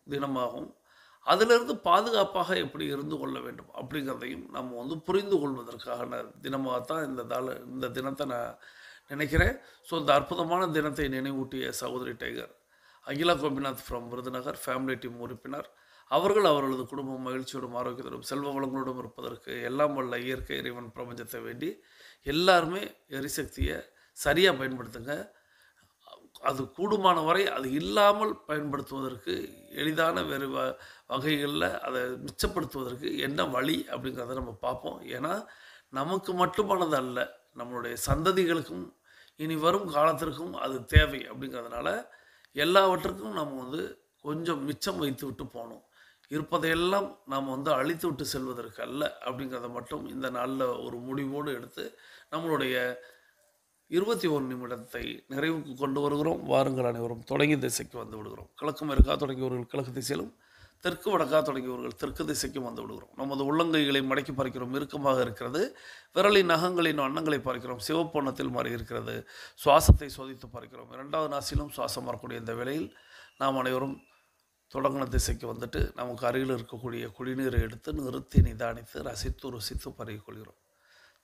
தினமாகும். அதிலிருந்து பாதுகாப்பாக எப்படி இருந்து கொள்ள வேண்டும் அப்படிங்கிறதையும் நம்ம புரிந்து கொள்வதற்கான தினமாகத்தான் இந்த தினத்தை நான் நினைக்கிறேன். ஸோ இந்த அற்புதமான தினத்தை நினைவூட்டிய சகோதரி tiger Akila Gopinath from Virudhunagar family team உறுப்பினர் அவர்கள் அவர்களது குடும்பம் மகிழ்ச்சியோடும் ஆரோக்கியத்தோடும் செல்வ வளங்களோடும் இருப்பதற்கு எல்லாம் வல்ல இயற்கை இறைவன் பிரபஞ்சத்தை வேண்டி எல்லாருமே எரிசக்தியை சரியாக பயன்படுத்துங்க. அது கூடுமான வரை அது இல்லாமல் பயன்படுத்துவதற்கு எளிதான வேறு வகைகளில் அதை மிச்சப்படுத்துவதற்கு என்ன வழி அப்படிங்கிறத நம்ம பார்ப்போம். ஏன்னா நமக்கு மட்டுமானது அல்ல, நம்மளுடைய சந்ததிகளுக்கும் இனி வரும் காலத்திற்கும் அது தேவை. அப்படிங்கிறதுனால எல்லாவற்றுக்கும் நம்ம கொஞ்சம் மிச்சம் வைத்து விட்டு போகணும். இருப்பதையெல்லாம் நாம் அழித்து விட்டு செல்வதற்கு அல்ல அப்படிங்கிறத மட்டும் இந்த நாளில் ஒரு முடிவோடு எடுத்து நம்மளுடைய 21 நிமிடத்தை நிறைவுக்கு கொண்டு வருகிறோம். வாருங்கள் அனைவரும் தொடங்கி திசைக்கு வந்து விடுகிறோம். கிழக்கு மேற்கா தொடங்கியவர்கள் கிழக்கு திசையிலும், தெற்கு வடக்கா தொடங்கியவர்கள் தெற்கு திசைக்கும் வந்து விடுகிறோம். நமது உள்ளங்கைகளை மடக்கி பார்க்கிறோம், இறுக்கமாக இருக்கிறது. விரலின் நகங்களின் வண்ணங்களை பார்க்கிறோம், சிவப்பு வண்ணத்தில் மாறி இருக்கிறது. சுவாசத்தை சோதித்து பார்க்கிறோம். 2வது நாசிலும் சுவாசம் வரக்கூடிய இந்த வேளையில் நாம் அனைவரும் தொடங்கின திசைக்கு வந்துட்டு நமக்கு அருகில் இருக்கக்கூடிய குடிநீரை எடுத்து நிறுத்தி நிதானித்து ரசித்து ருசித்து பருகிக்கொள்கிறோம்.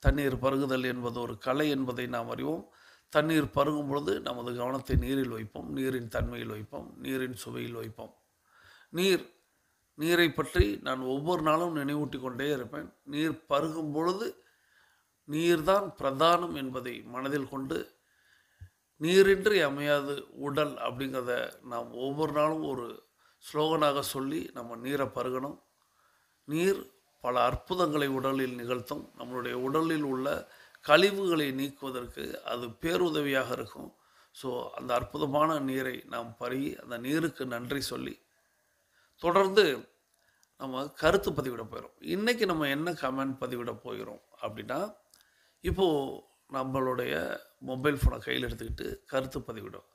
தண்ணீர் பருகுதல் என்பது ஒரு கலை என்பதை நாம் அறிவோம். தண்ணீர் பருகும் பொழுது நமது கவனத்தை நீரில் வைப்போம், நீரின் தன்மையில் வைப்போம், நீரின் சுவையில் வைப்போம். நீரை பற்றி நான் ஒவ்வொரு நாளும் நினைவூட்டி கொண்டே இருப்பேன். நீர் பருகும் பொழுது நீர்தான் பிரதானம் என்பதை மனதில் கொண்டு நீரின்றி அமையாது உடல் அப்படிங்கிறத நாம் ஒவ்வொரு நாளும் ஒரு ஸ்லோகனாக சொல்லி நம்ம நீரை பருகணும். நீர் பல அற்புதங்களை உடலில் நிகழ்த்தும். நம்மளுடைய உடலில் உள்ள கழிவுகளை நீக்குவதற்கு அது பேருதவியாக இருக்கும். ஸோ அந்த அற்புதமான நீரை நாம் பருகி அந்த நீருக்கு நன்றி சொல்லி தொடர்ந்து நம்ம கருத்து பதிவிட போயிடும். இன்றைக்கி நம்ம என்ன கமெண்ட் பதிவிட போகிறோம் அப்படின்னா, இப்போது நம்மளுடைய மொபைல் ஃபோனை கையில் எடுத்துக்கிட்டு கருத்து பதிவிடும்.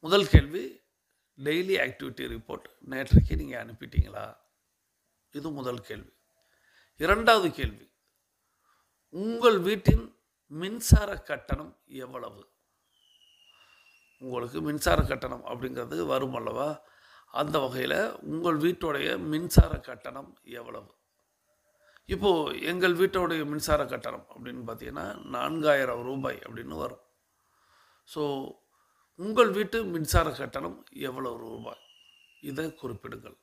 முதல் கேள்வி, டெய்லி ஆக்டிவிட்டி ரிப்போர்ட் நேற்றைக்கு நீங்கள் அனுப்பிட்டீங்களா? இது முதல் கேள்வி. இரண்டாவது கேள்வி, உங்கள் வீட்டின் மின்சார கட்டணம் எவ்வளவு? உங்களுக்கு மின்சார கட்டணம் அப்படிங்கிறது வரும் அல்லவா? அந்த வகையில் உங்கள் வீட்டுடைய மின்சார கட்டணம் எவ்வளவு? இப்போது எங்கள் வீட்டோடைய மின்சார கட்டணம் அப்படின்னு பார்த்தீங்கன்னா 4000 ரூபாய் அப்படின்னு வரும். ஸோ உங்கள் வீட்டு மின்சார கட்டணம் எவ்வளவு ரூபாய்? இதை குறிப்பிடுங்கள்.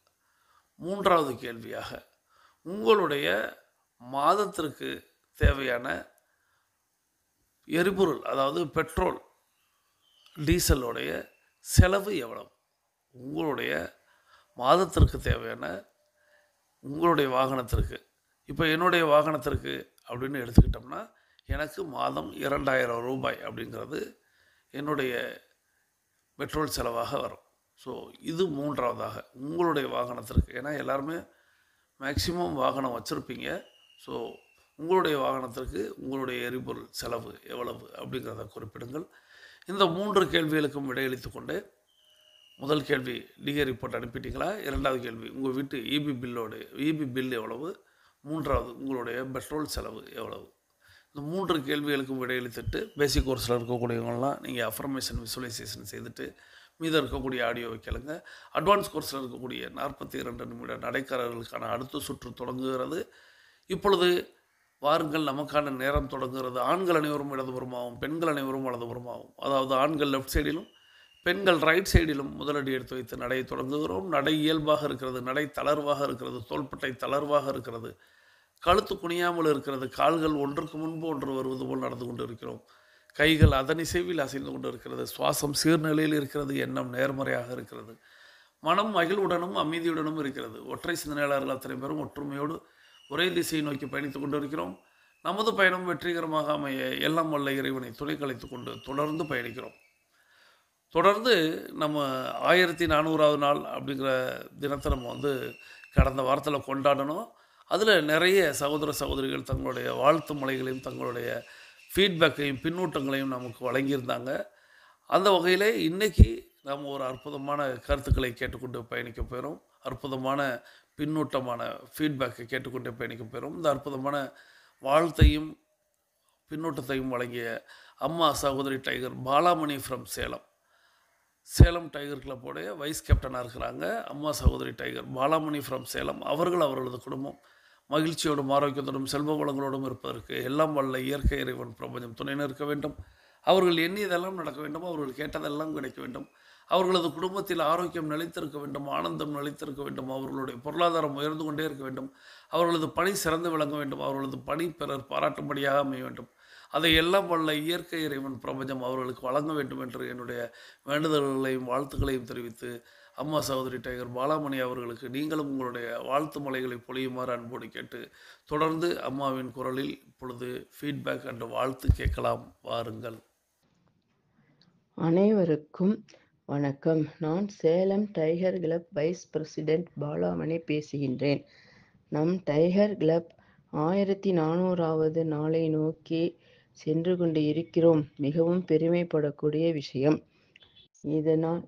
மூன்றாவது கேள்வியாக, உங்களுடைய மாதத்திற்கு தேவையான எரிபொருள், அதாவது பெட்ரோல் டீசலுடைய செலவு எவ்வளவு? உங்களுடைய மாதத்திற்கு தேவையான உங்களுடைய வாகனத்திற்கு, இப்போ என்னுடைய வாகனத்திற்கு அப்படின்னு எடுத்துக்கிட்டோம்னா எனக்கு மாதம் 2000 ரூபாய் அப்படிங்கிறது என்னுடைய பெட்ரோல் செலவாக வரும். ஸோ இது மூன்றாவதாக உங்களுடைய வாகனத்திற்கு, ஏன்னா எல்லாருமே மேக்சிமம் வாகனம் வச்சுருப்பீங்க. ஸோ உங்களுடைய வாகனத்திற்கு உங்களுடைய எரிபொருள் செலவு எவ்வளவு அப்படிங்கிறத குறிப்பிடுங்கள். இந்த 3 கேள்விகளுக்கும் விடையளித்து கொண்டு, முதல் கேள்வி டிஏ ரிப்போர்ட் அனுப்பிட்டீங்களா? இரண்டாவது கேள்வி உங்கள் வீட்டு இபி பில் எவ்வளவு? மூன்றாவது உங்களுடைய பெட்ரோல் செலவு எவ்வளவு? இந்த 3 கேள்விகளுக்கும் விடையளித்துட்டு பேசிக் கோர்ஸில் இருக்கக்கூடியவங்களாம் நீங்கள் அஃபர்மேஷன் விசுவலைசேஷன் செய்துட்டு மீதம் இருக்கக்கூடிய ஆடியோவை கேளுங்க. அட்வான்ஸ் கோர்ஸில் இருக்கக்கூடிய 42 நிமிட நடைக்காரர்களுக்கான அடுத்த சுற்று தொடங்குகிறது. இப்பொழுது வாருங்கள், நமக்கான நேரம் தொடங்குகிறது. ஆண்கள் அனைவரும் இடதுபுறமாகவும் பெண்கள் அனைவரும் வலதுபுறமாகவும், அதாவது ஆண்கள் லெஃப்ட் சைடிலும் பெண்கள் ரைட் சைடிலும் முதலடி எடுத்து வைத்து நடையை தொடங்குகிறோம். நடை இயல்பாக இருக்கிறது, நடை தளர்வாக இருக்கிறது, தோள்பட்டை தளர்வாக இருக்கிறது, கழுத்து குனியாமல் இருக்கிறது, கால்கள் ஒன்றுக்கு முன்பு ஒன்று வருவது போல் நடந்து கொண்டு இருக்கிறோம். கைகள் அதனிசைவில் அசைந்து கொண்டு இருக்கிறது, சுவாசம் சீர்நிலையில் இருக்கிறது, எண்ணம் நேர்மறையாக இருக்கிறது, மனம் மகிழ்வுடனும் அமைதியுடனும் இருக்கிறது. ஒற்றை சிந்தனையாளர்கள் அத்தனை பேரும் ஒற்றுமையோடு ஒரே திசையை நோக்கி பயணித்துக் கொண்டு இருக்கிறோம். நமது பயணம் வெற்றிகரமாக அமைய எல்லாம் வல்ல இறைவனை துணை கலைத்து கொண்டு தொடர்ந்து பயணிக்கிறோம். தொடர்ந்து நம்ம 1400வது நாள் அப்படிங்கிற தினத்தை நம்ம கடந்த வாரத்தில் கொண்டாடணும். அதில் நிறைய சகோதர சகோதரிகள் தங்களுடைய வாழ்த்து மலைகளையும் தங்களுடைய ஃபீட்பேக்கையும் பின்னூட்டங்களையும் நமக்கு வழங்கியிருந்தாங்க. அந்த வகையில் இன்றைக்கி நாம் ஒரு அற்புதமான கருத்துக்களை கேட்டுக்கொண்டு பயணிக்க போகிறோம். அற்புதமான பின்னூட்டமான ஃபீட்பேக்கை கேட்டுக்கொண்டே பயணிக்க போகிறோம். இந்த அற்புதமான வாழ்த்தையும் பின்னூட்டத்தையும் வழங்கிய அம்மா சகோதரி tiger Balamani from Salem tiger கிளப்போடைய வைஸ் கேப்டனாக இருக்கிறாங்க. அம்மா சகோதரி டைகர் பாலாமணி ஃப்ரம் சேலம் அவர்கள் அவர்களது குடும்பம் மகிழ்ச்சியோடும் ஆரோக்கியத்தோடும் செல்வ வளங்களோடும் இருப்பதற்கு எல்லாம் வல்ல இயற்கை இறைவன் பிரபஞ்சம் துணை நிற்க வேண்டும். அவர்கள் எண்ணியதெல்லாம் நடக்க வேண்டும், அவர்கள் கேட்டதெல்லாம் கிடைக்க வேண்டும், அவர்களது குடும்பத்தில் ஆரோக்கியம் நிலைத்திருக்க வேண்டும், ஆனந்தம் நிலைத்திருக்க வேண்டும், அவர்களுடைய பொருளாதாரம் உயர்ந்து கொண்டே இருக்க வேண்டும், அவர்களது பணி சிறந்து விளங்க வேண்டும், அவர்களது பணி பிறர் பாராட்டும்படியாக அமைய வேண்டும். அதை எல்லாம் வல்ல இயற்கை இறைவன் பிரபஞ்சம் அவர்களுக்கு வழங்க வேண்டும் என்று என்னுடைய வேண்டுதல்களையும் வாழ்த்துக்களையும் தெரிவித்து, அம்மா சகோதரி டைகர் பாலாமணி அவர்களுக்கு நீங்களும் உங்களுடைய வாழ்த்து மலைகளை பொழியுமாறு அன்போடு கேட்டு, தொடர்ந்து அம்மாவின் குரலில் இப்பொழுது ஃபீட்பேக் அண்ட் வாழ்த்து கேட்கலாம். வாருங்கள். அனைவருக்கும் வணக்கம். நான் Salem tiger club vice president Balamani பேசுகின்றேன். நம் டைகர் கிளப் 1400வது நாளை நோக்கி சென்று கொண்டு இருக்கிறோம். மிகவும் பெருமைப்படக்கூடிய விஷயம்.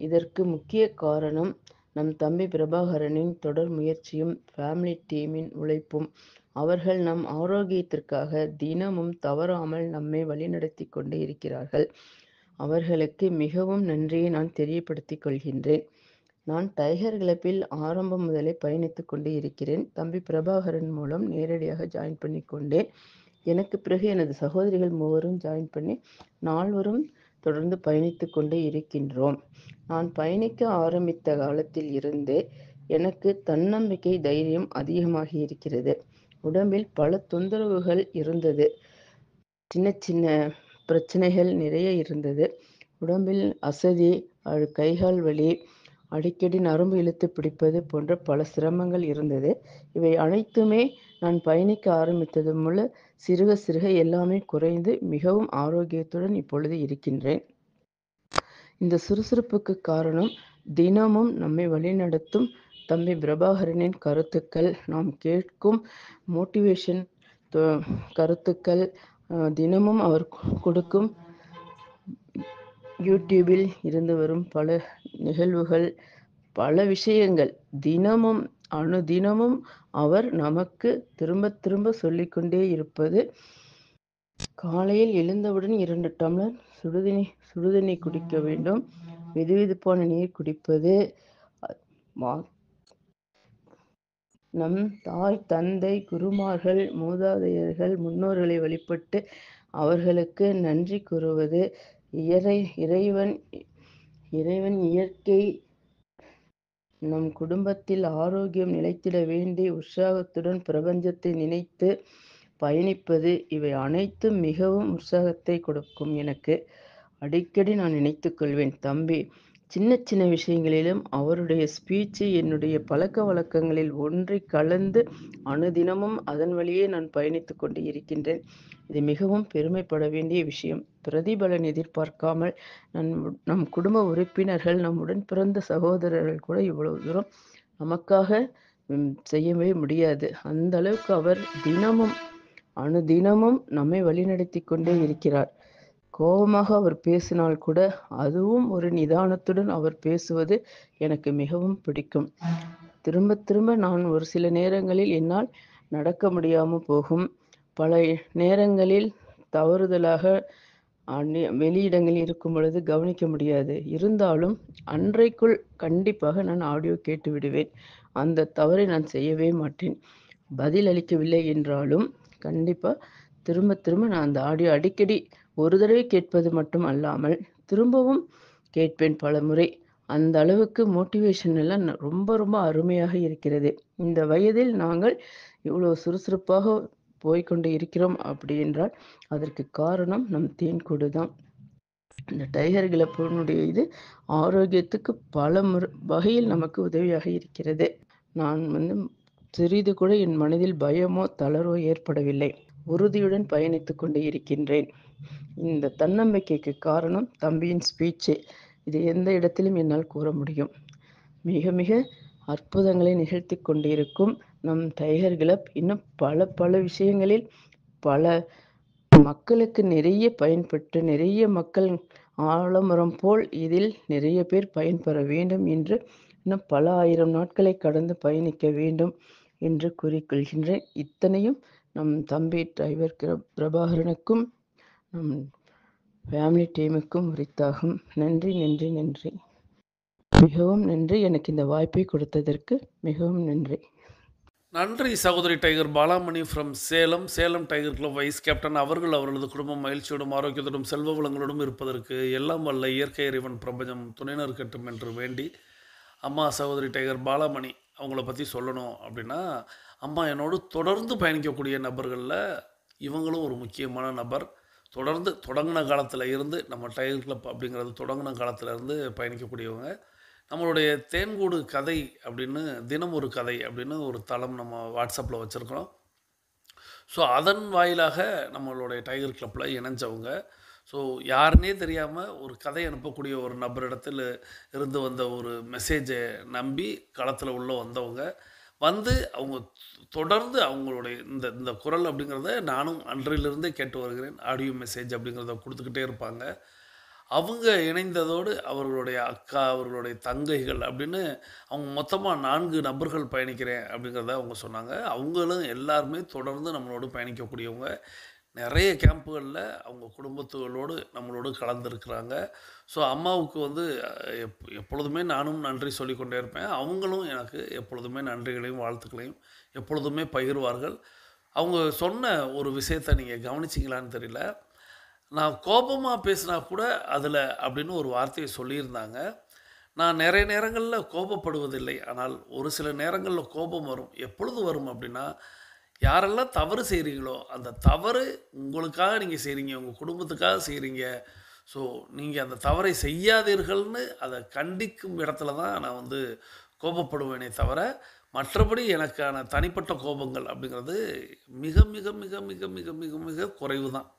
இதற்கு முக்கிய காரணம் நம் தம்பி பிரபாகரனின் தொடர் முயற்சியும் ஃபேமிலி டீமின் உழைப்பும். அவர்கள் நம் ஆரோக்கியத்திற்காக தினமும் தவறாமல் நம்மை வழிநடத்தி கொண்டு இருக்கிறார்கள். அவர்களுக்கு மிகவும் நன்றியை நான் தெரியப்படுத்திக் கொள்கின்றேன். நான் டைகர் கிளப்பில் ஆரம்பம் முதலே பயணித்து கொண்டு இருக்கிறேன். தம்பி பிரபாகரன் மூலம் நேரடியாக ஜாயின் பண்ணி கொண்டேன். எனக்கு பிறகு எனது சகோதரிகள் 3 ஜாயின் பண்ணி 4 தொடர்ந்து பயணித்து கொண்டு இருக்கின்றோம். நான் பயணிக்க ஆரம்பித்த காலத்தில் இருந்தே எனக்கு தன்னம்பிக்கை தைரியம் அதிகமாகி இருக்கிறது. உடம்பில் பல தொந்தரவுகள் இருந்தது, சின்ன சின்ன பிரச்சனைகள் நிறைய இருந்தது. உடம்பில் அசதி, கைகால் வலி, அடிக்கடி நரம்பு இழுத்து பிடிப்பது போன்ற பல சிரமங்கள் இருந்தது. இவை அனைத்துமே நான் பயணிக்க ஆரம்பித்தது மூலம் சிறுக சிறுக எல்லாமே குறைந்து மிகவும் ஆரோக்கியத்துடன் இப்பொழுது இருக்கின்றேன். இந்த சுறுசுறுப்புக்கு காரணம் தினமும் நம்மை வழிநடத்தும் தம்பி பிரபாகரனின் கருத்துக்கள், நாம் கேட்கும் மோட்டிவேஷன் கருத்துக்கள், தினமும் அவர் கொடுக்கும் யூடியூபில் இருந்து வரும் பல நிகழ்வுகள், பல விஷயங்கள் தினமும் அனுதினமும் அவர் நமக்கு திரும்ப திரும்ப சொல்லிக்கொண்டே இருப்பது, காலையில் எழுந்தவுடன் 2 டம்ளர் சுடுதண்ணி குடிக்க வேண்டும். வெதுவெதுப்பான நீர் குடிப்பது. மா- நம் தாய் தந்தை குருமார்கள் மூதாதையர்கள் முன்னோர்களை வழிபட்டு அவர்களுக்கு நன்றி கூறுவது. இறைவன் இயற்கை நம் குடும்பத்தில் ஆரோக்கியம் நிலைத்திட வேண்டி உற்சாகத்துடன் பிரபஞ்சத்தை நினைத்து பயணிப்பது. இவை அனைத்தும் மிகவும் உற்சாகத்தை கொடுக்கும் எனக்கு. அடிக்கடி நான் நினைத்துக் கொள்வேன், தம்பி சின்ன சின்ன விஷயங்களிலும் அவருடைய ஸ்பீச்சு என்னுடைய பழக்க வழக்கங்களில் ஒன்றை கலந்து அனுதினமும் அதன் வழியே நான் பயணித்து கொண்டு இருக்கின்றேன். இது மிகவும் பெருமைப்பட வேண்டிய விஷயம். பிரதிபலன் எதிர்பார்க்காமல் நம் குடும்ப உறுப்பினர்கள், நம் உடன் பிறந்த சகோதரர்கள் கூட இவ்வளவு தூரம் நமக்காக செய்யவே முடியாது. அந்த அளவுக்கு அவர் அனுதினமும் நம்மை வழிநடத்தி கொண்டே இருக்கிறார். கோபமாக அவர் பேசினால் கூட அதுவும் ஒரு நிதானத்துடன் அவர் பேசுவது எனக்கு மிகவும் பிடிக்கும். திரும்ப திரும்ப நான் ஒரு சில நேரங்களில் என்னால் நடக்க முடியாமல் போகும். பல நேரங்களில் தவறுதலாக வெளியிடங்களில் இருக்கும் பொழுது கவனிக்க முடியாது. இருந்தாலும் அன்றைக்குள் கண்டிப்பாக நான் ஆடியோ கேட்டு விடுவேன். அந்த தவறை நான் செய்யவே மாட்டேன். பதில் அளிக்கவில்லை என்றாலும் கண்டிப்பாக திரும்ப திரும்ப நான் அந்த ஆடியோ அடிக்கடி ஒரு தடவை கேட்பது மட்டும் அல்லாமல் திரும்பவும் கேட்பேன் பல முறை. அந்த அளவுக்கு மோட்டிவேஷன் எல்லாம் ரொம்ப ரொம்ப அருமையாக இருக்கிறது. இந்த வயதில் நாங்கள் இவ்வளோ சுறுசுறுப்பாக போய்கொண்டு இருக்கிறோம் அப்படி என்றால் அதற்கு காரணம் நம் தேன்கூடு தான். இந்த டைகர் கிளப்பினுடைய இது ஆரோக்கியத்துக்கு பல வகையில் நமக்கு உதவியாக இருக்கிறது. நான் சிறிது கூட என் மனதில் பயமோ தளர்வோ ஏற்படவில்லை. உறுதியுடன் பயணித்து கொண்டு இருக்கின்றேன். இந்த தன்னம்பிக்கைக்கு காரணம் தம்பியின் ஸ்பீச்சு. இது எந்த இடத்திலும் என்னால் கூற முடியும். மிக மிக அற்புதங்களை நிகழ்த்தி கொண்டிருக்கும் நம் டைகர் கிளப் இன்னும் பல விஷயங்களில் பல மக்களுக்கு நிறைய பயன்பட்டு, நிறைய மக்கள் ஆலமரம் போல் இதில் நிறைய பேர் பயன்பெற வேண்டும் என்று இன்னும் பல ஆயிரம் நாட்களை கடந்து பயணிக்க வேண்டும் என்று கூறிக்கொள்கின்றேன். இத்தனையும் நம் தம்பி டிரைவர் பிரபாகரனுக்கும் நம் ஃபேமிலி டீமுக்கும் உரித்தாகும். நன்றி நன்றி நன்றி, மிகவும் நன்றி. எனக்கு இந்த வாய்ப்பை கொடுத்ததற்கு மிகவும் நன்றி. நன்றி சகோதரி tiger Balamani from Salem tiger club vice captain அவர்கள் அவர்களது குடும்பம் மகிழ்ச்சியோடும் ஆரோக்கியத்தோடும் செல்வ வளங்களோடும் இருப்பதற்கு எல்லாம் வல்ல இயற்கை இறைவன் பிரபஞ்சம் துணை நிற்கட்டும் என்று வேண்டி, அம்மா சகோதரி டைகர் பாலாமணி அவங்கள பற்றி சொல்லணும் அப்படின்னா, அம்மா என்னோடு தொடர்ந்து பயணிக்கக்கூடிய நபர்களில் இவங்களும் ஒரு முக்கியமான நபர். தொடர்ந்து தொடங்கின காலத்தில் இருந்து நம்ம டைகர் கிளப் அப்படிங்கிறது தொடங்கின காலத்தில் இருந்து பயணிக்கக்கூடியவங்க. நம்மளுடைய தேன்கூடு கதை அப்படின்னு தினம் ஒரு கதை அப்படின்னு ஒரு தளம் நம்ம வாட்ஸ்அப்பில் வச்சுருக்கிறோம். ஸோ அதன் வாயிலாக நம்மளுடைய டைகர் கிளப்பில் இணைஞ்சவங்க. ஸோ யாருன்னே தெரியாமல் ஒரு கதை அனுப்பக்கூடிய ஒரு நபரிடத்தில் இருந்து வந்த ஒரு மெசேஜை நம்பி களத்தில் உள்ள வந்தவங்க. அவங்க தொடர்ந்து அவங்களுடைய இந்த இந்த குரல் அப்படிங்கிறத நானும் அன்றையிலிருந்தே கேட்டு வருகிறேன். ஆடியோ மெசேஜ் அப்படிங்கிறத கொடுத்துக்கிட்டே இருப்பாங்க. அவங்க இணைந்ததோடு அவர்களுடைய அக்கா, அவர்களுடைய தங்கைகள் அப்படின்னு அவங்க மொத்தமாக 4 நபர்கள் பயணிக்கிறேன் அப்படிங்கிறத அவங்க சொன்னாங்க. அவங்களும் எல்லாருமே தொடர்ந்து நம்மளோடு பயணிக்கக்கூடியவங்க. நிறைய கேம்புகளில் அவங்க குடும்பத்துகளோடு நம்மளோடு கலந்துருக்கிறாங்க. ஸோ அம்மாவுக்கு எப்பொழுதுமே நானும் நன்றி சொல்லிக்கொண்டே இருப்பேன். அவங்களும் எனக்கு எப்பொழுதுமே நன்றிகளையும் வாழ்த்துக்களையும் எப்பொழுதுமே பகிர்வார்கள். அவங்க சொன்ன ஒரு விஷயத்தை நீங்கள் கவனிச்சிங்களான்னு தெரியல. நான் கோபமாக பேசினா கூட அதில் அப்படின்னு ஒரு வார்த்தையை சொல்லியிருந்தாங்க. நான் நிறைய நேரங்களில் கோபப்படுவதில்லை. ஆனால் ஒரு சில நேரங்களில் கோபம் வரும். எப்பொழுது வரும் அப்படின்னா, யாரெல்லாம் தவறு செய்கிறீங்களோ அந்த தவறு உங்களுக்காக நீங்கள் செய்கிறீங்க, உங்கள் குடும்பத்துக்காக செய்கிறீங்க. ஸோ நீங்கள் அந்த தவறை செய்யாதீர்கள்னு அதை கண்டிக்கும் இடத்துல தான் நான் கோபப்படுவேனே தவிர, மற்றபடி எனக்கான தனிப்பட்ட கோபங்கள் அப்படிங்கிறது மிக மிக மிக மிக மிக மிக மிக குறைவு தான்.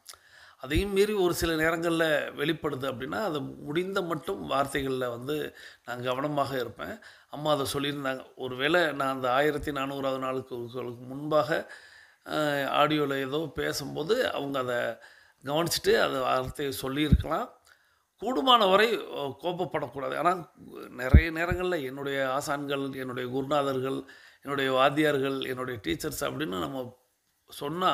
அதையும் மீறி ஒரு சில நேரங்களில் வெளிப்படுது அப்படின்னா, அது முடிந்த மட்டும் வார்த்தைகளில் நான் கவனமாக இருப்பேன். அம்மா அதை சொல்லியிருந்தாங்க. ஒருவேளை நான் அந்த 1400வது நாளுக்கு முன்பாக ஆடியோவில் ஏதோ பேசும்போது அவங்க அதை கவனிச்சுட்டு அதை வார்த்தையை சொல்லியிருக்கலாம். கூடுமான வரை கோபப்படக்கூடாது. ஆனா நிறைய நேரங்கள்ல என்னுடைய ஆசான்கள், என்னுடைய குருநாதர்கள், என்னுடைய வாத்தியார்கள், என்னுடைய டீச்சர்ஸ் அப்படின்னு நம்ம சொன்னா,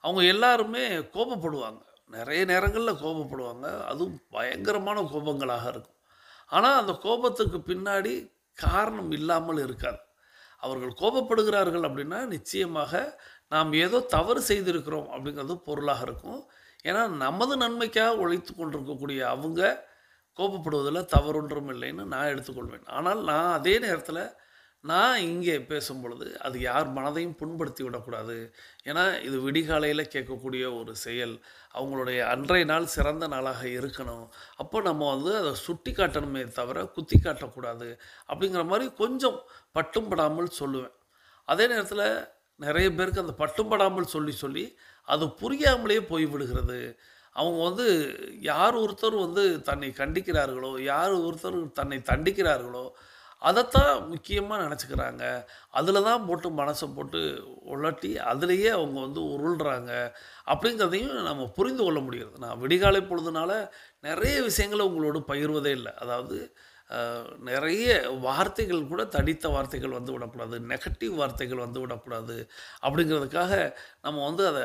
அவங்க எல்லாருமே கோபப்படுவாங்க. நிறைய நேரங்கள்ல கோபப்படுவாங்க. அதுவும் பயங்கரமான கோபங்களாக இருக்கும். ஆனா, அந்த கோபத்துக்கு பின்னாடி காரணம் இல்லாமல் இருக்காது. அவர்கள் கோபப்படுகிறார்கள் அப்படின்னா, நிச்சயமாக நாம் ஏதோ தவறு செய்திருக்கிறோம் அப்படிங்கிறது பொருளாக இருக்கும். ஏன்னா, நமது நன்மைக்காக உழைத்துக் கொண்டிருக்கக்கூடிய அவங்க கோபப்படுவதில தவறொன்றும் இல்லைன்னு நான் எடுத்துக்கொள்வேன். ஆனால் நான் அதே நேரத்தில நான் இங்கே பேசும்பொழுது, அது யார் மனதையும் புண்படுத்தி விடக்கூடாது. ஏன்னா, இது விடிகாலையில கேட்கக்கூடிய ஒரு செயல். அவங்களுடைய அன்றைய நாள் சிறந்த நாளாக இருக்கணும். அப்போ நம்ம வந்து அத சுட்டி காட்டணுமே தவிர, குத்தி காட்டக்கூடாது. அப்படிங்கிற மாரி கொஞ்சம் பட்டும் படாமல் சொல்லுவேன். அதே நேரத்தில நெறைய பேருக்கு அந்த பட்டும் படாமல் சொல்லி, சொல்லி அது புரியாமலே போய்விடுகிறது. அவங்க வந்து யார் ஒருத்தர் வந்து தன்னை கண்டிக்கிறார்களோ, யார் ஒருத்தர் தன்னை தண்டிக்கிறார்களோ, அதத்தான் முக்கியமா நெனச்சுக்கிறாங்க. அதில தான் போட்டு மனச போட்டு உழட்டி, அதிலேயே அவங்க வந்து உருள்றாங்க. அப்படிங்கிறதையும் நம்ம புரிந்து கொள்ள முடிகிறது. நான் விடிகாலை பொழுதுனால நெறைய விஷயங்கள உங்களோடு பகிர்வதே இல்ல. அதாவது நெறைய வார்த்தைகள் கூட தடித்த வார்த்தைகள் வந்து விடக்கூடாது. நெகட்டிவ் வார்த்தைகள் வந்து விடக்கூடாது. அப்படிங்கிறதுக்காக நம்ம வந்து அத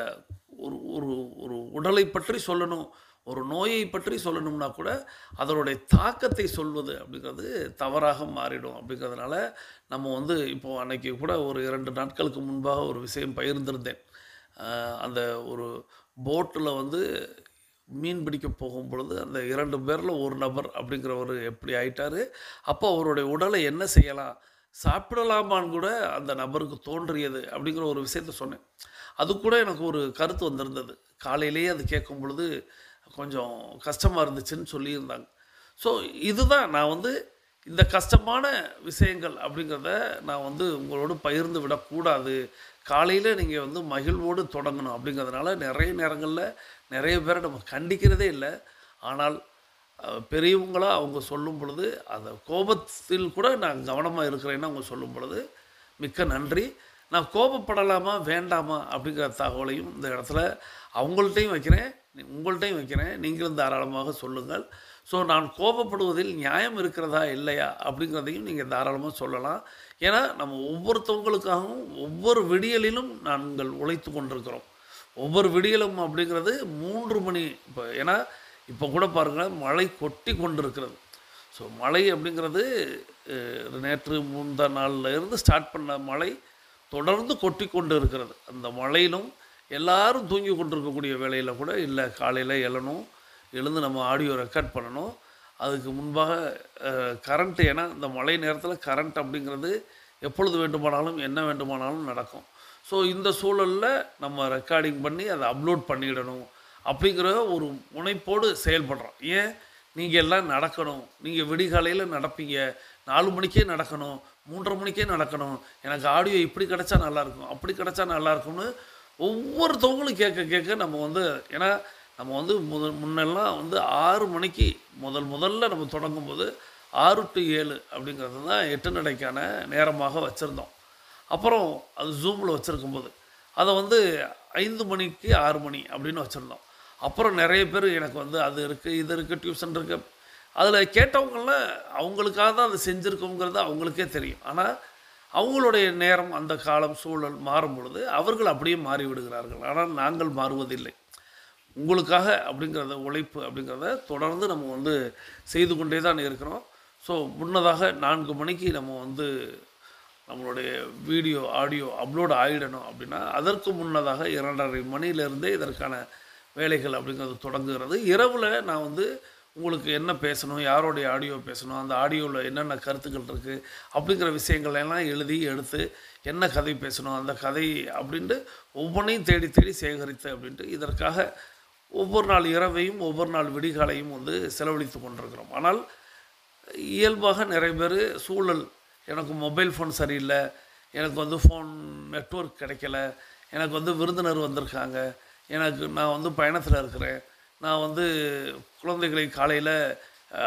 ஒரு ஒரு ஒரு உடலை பற்றி சொல்லணும். ஒரு நோயை பற்றி சொல்லணும்னா கூட, அதனுடைய தாக்கத்தை சொல்வது அப்படிங்கிறது தவறாக மாறிடும். அப்படிங்கிறதுனால, நம்ம வந்து இப்போ அன்னைக்கு கூட ஒரு 2 நாட்களுக்கு முன்பாக ஒரு விஷயம் பகிர்ந்திருந்தேன். அந்த ஒரு போட்ல வந்து மீன் பிடிக்க போகும்பொழுது, அந்த 2 பேர்ல ஒரு நபர் அப்படிங்கிறவரு எப்படி ஆயிட்டாரு. அப்போ அவருடைய உடலை என்ன செய்யலாம்? சாப்பிடலாமான்னு கூட அந்த நபருக்கு தோன்றியது அப்படிங்கிற ஒரு விஷயத்த சொன்னேன். அதுக்கூட எனக்கு ஒரு கருத்து வந்திருந்தது. காலையிலேயே அது கேட்கும் பொழுது கொஞ்சம் கஷ்டமா இருந்துச்சுன்னு சொல்லியிருந்தாங்க. ஸோ இதுதான் நான் வந்து இந்த கஷ்டமான விஷயங்கள் அப்படிங்கிறத நான் வந்து உங்களோடு பகிர்ந்து விடக்கூடாது. காலையில நீங்க வந்து மகிழ்வோடு தொடங்கணும் அப்படிங்கிறதுனால நெறைய நேரங்கள்ல நெறைய பேர நம்ம கண்டிக்கிறதே இல்ல. ஆனால் பெரியவங்களா அவங்க சொல்லும் பொழுது, அந்த கோபத்தில் கூட நான் கவனமா இருக்கிறேன்னு அவங்க சொல்லும் பொழுது, மிக்க நன்றி. நான் கோபப்படலாமா? வேண்டாமா? அப்படிங்கிற தகவலையும் இந்த இடத்துல அவங்கள்ட்டயும் வைக்கிறேன், உங்கள்ட்டயும் வைக்கிறேன். நீங்களும் தாராளமாக சொல்லுங்கள். ஸோ நான் கோபப்படுவதில் நியாயம் இருக்கிறதா? இல்லையா? அப்படிங்கிறதையும் நீங்க தாராளமா சொல்லலாம். ஏன்னா, நம்ம ஒவ்வொருத்தவங்களுக்காகவும் ஒவ்வொரு விடியலிலும் நாங்கள் உழைத்துக் கொண்டிருக்கிறோம். ஒவ்வொரு விடியலும் அப்படிங்கிறது 3 மணி இப்போ ஏன்னா, இப்போ கூட பாருங்க மழை கொட்டி கொண்டிருக்கிறது. ஸோ மழை அப்படிங்கிறது நேற்று முந்தா நாள்ல இருந்து ஸ்டார்ட் பண்ண மழை தொடர்ந்து கொட்டி கொண்டு இருக்கிறது. அந்த மழையிலும் எல்லாரும் தூங்கி கொண்டிருக்கக்கூடிய வேளையில கூட இல்ல காலையில எழணும். எழுந்து நம்ம ஆடியோ ரெக்கார்ட் பண்ணணும். அதுக்கு முன்பாக கரண்ட் ஏன்னா இந்த மழை நேரத்தில கரண்ட் அப்படிங்கிறது எப்பொழுது வேண்டுமானாலும், என்ன வேண்டுமானாலும் நடக்கும். ஸோ இந்த சூழல்ல நம்ம ரெக்கார்டிங் பண்ணி அத அப்லோட் பண்ணிடணும். அப்படிங்கிற ஒரு முனைப்போடு செயல்படுறோம். ஏன்? நீங்க எல்லாம் நடக்கணும். நீங்க விடிகாலையில நடப்பீங்க. 4 மணிக்கே நடக்கணும். 3:30 மணிக்கே நடக்கணும். எனக்கு ஆடியோ இப்படி கிடைச்சா நல்லாயிருக்கும். அப்படி கிடைச்சா நல்லாயிருக்கும்னு ஒவ்வொருத்தவங்களும் கேட்க கேட்க நம்ம வந்து ஏன்னா நம்ம வந்து முன்னெல்லாம் வந்து 6 மணிக்கு முதல்ல நம்ம தொடங்கும்போது 6 to 7 அப்படிங்கிறது தான் 8 நடைக்கான நேரமாக வச்சுருந்தோம். அப்புறம் அது ஜூமில் வச்சுருக்கும்போது அதை வந்து 5 மணிக்கு 6 மணி அப்படின்னு வச்சுருந்தோம். அப்புறம் நிறைய பேர் எனக்கு வந்து அது இருக்குது, இது இருக்குது, டியூஷன் இருக்குது. அதில் கேட்டவங்களாம் அவங்களுக்காக தான் அதை செஞ்சுருக்கோங்கிறது அவங்களுக்கே தெரியும். ஆனால் அவங்களுடைய நேரம், அந்த காலம், சூழல் மாறும் பொழுது அவர்கள் அப்படியே மாறி விடுகிறார்கள். ஆனால் நாங்கள் மாறுவதில்லை. உங்களுக்காக அப்படிங்கிறத உழைப்பு அப்படிங்கிறத தொடர்ந்து நம்ம வந்து செய்து கொண்டே தான் இருக்கிறோம். ஸோ முன்னதாக 4 மணிக்கு நம்ம வந்து நம்மளுடைய வீடியோ, ஆடியோ அப்லோட் ஆகிடணும் அப்படின்னா அதற்கு முன்னதாக 2:30 மணியிலேருந்தே இதற்கான வேலைகள் அப்படிங்கிறது தொடங்குகிறது. இரவில் நான் வந்து உங்களுக்கு என்ன பேசணும், யாரோடைய ஆடியோ பேசணும், அந்த ஆடியோவில் என்னென்ன கருத்துக்கள் இருக்குது அப்படிங்கிற விஷயங்கள் எல்லாம் எழுதி எடுத்து என்ன கதை பேசணும், அந்த கதை அப்படின்ட்டு ஒவ்வொன்றையும் தேடி தேடி சேகரித்து அப்படின்ட்டு இதற்காக ஒவ்வொரு நாள் இரவையும் ஒவ்வொரு நாள் விடிகாலையும் வந்து செலவழித்து கொண்டிருக்கிறோம். ஆனால் இயல்பாக நிறைய பேர் சூழல் எனக்கு மொபைல் ஃபோன் சரியில்லை, எனக்கு வந்து ஃபோன் நெட்வொர்க் கிடைக்கல, எனக்கு வந்து விருந்தினர் வந்திருக்காங்க, நான் வந்து பயணத்தில் இருக்கிறேன், நான் வந்து குழந்தைகளை காலையில்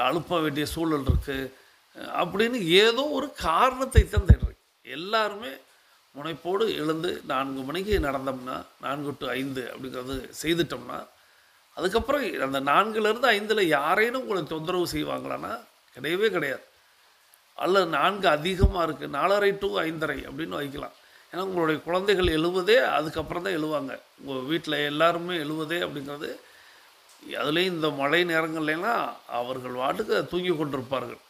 அனுப்ப வேண்டிய சூழல் இருக்குது அப்படின்னு ஏதோ ஒரு காரணத்தை தான் தேடுறேன். எல்லாருமே முனைப்போடு எழுந்து 4 மணிக்கு நடந்தோம்னா 4 to 5 அப்படிங்கிறது செய்துட்டோம்னா அதுக்கப்புறம் அந்த 4லேருந்து 5ல் யாரேனும் உங்களை தொந்தரவு செய்வாங்களான்னா கிடையவே கிடையாது. அல்ல 4 அதிகமாக இருக்குது, 4:30 to 5:30 அப்படின்னு வைக்கலாம். ஏன்னா உங்களுடைய குழந்தைகள் எழுவதே அதுக்கப்புறம் தான் எழுவாங்க. உங்கள் வீட்டில் எல்லாருமே எழுவதே அப்படிங்கிறது, அதுலேயும் இந்த மழை நேரங்கள்லாம் அவர்கள் வாட்டுக்கு தூங்கி கொண்டிருப்பார்கள்.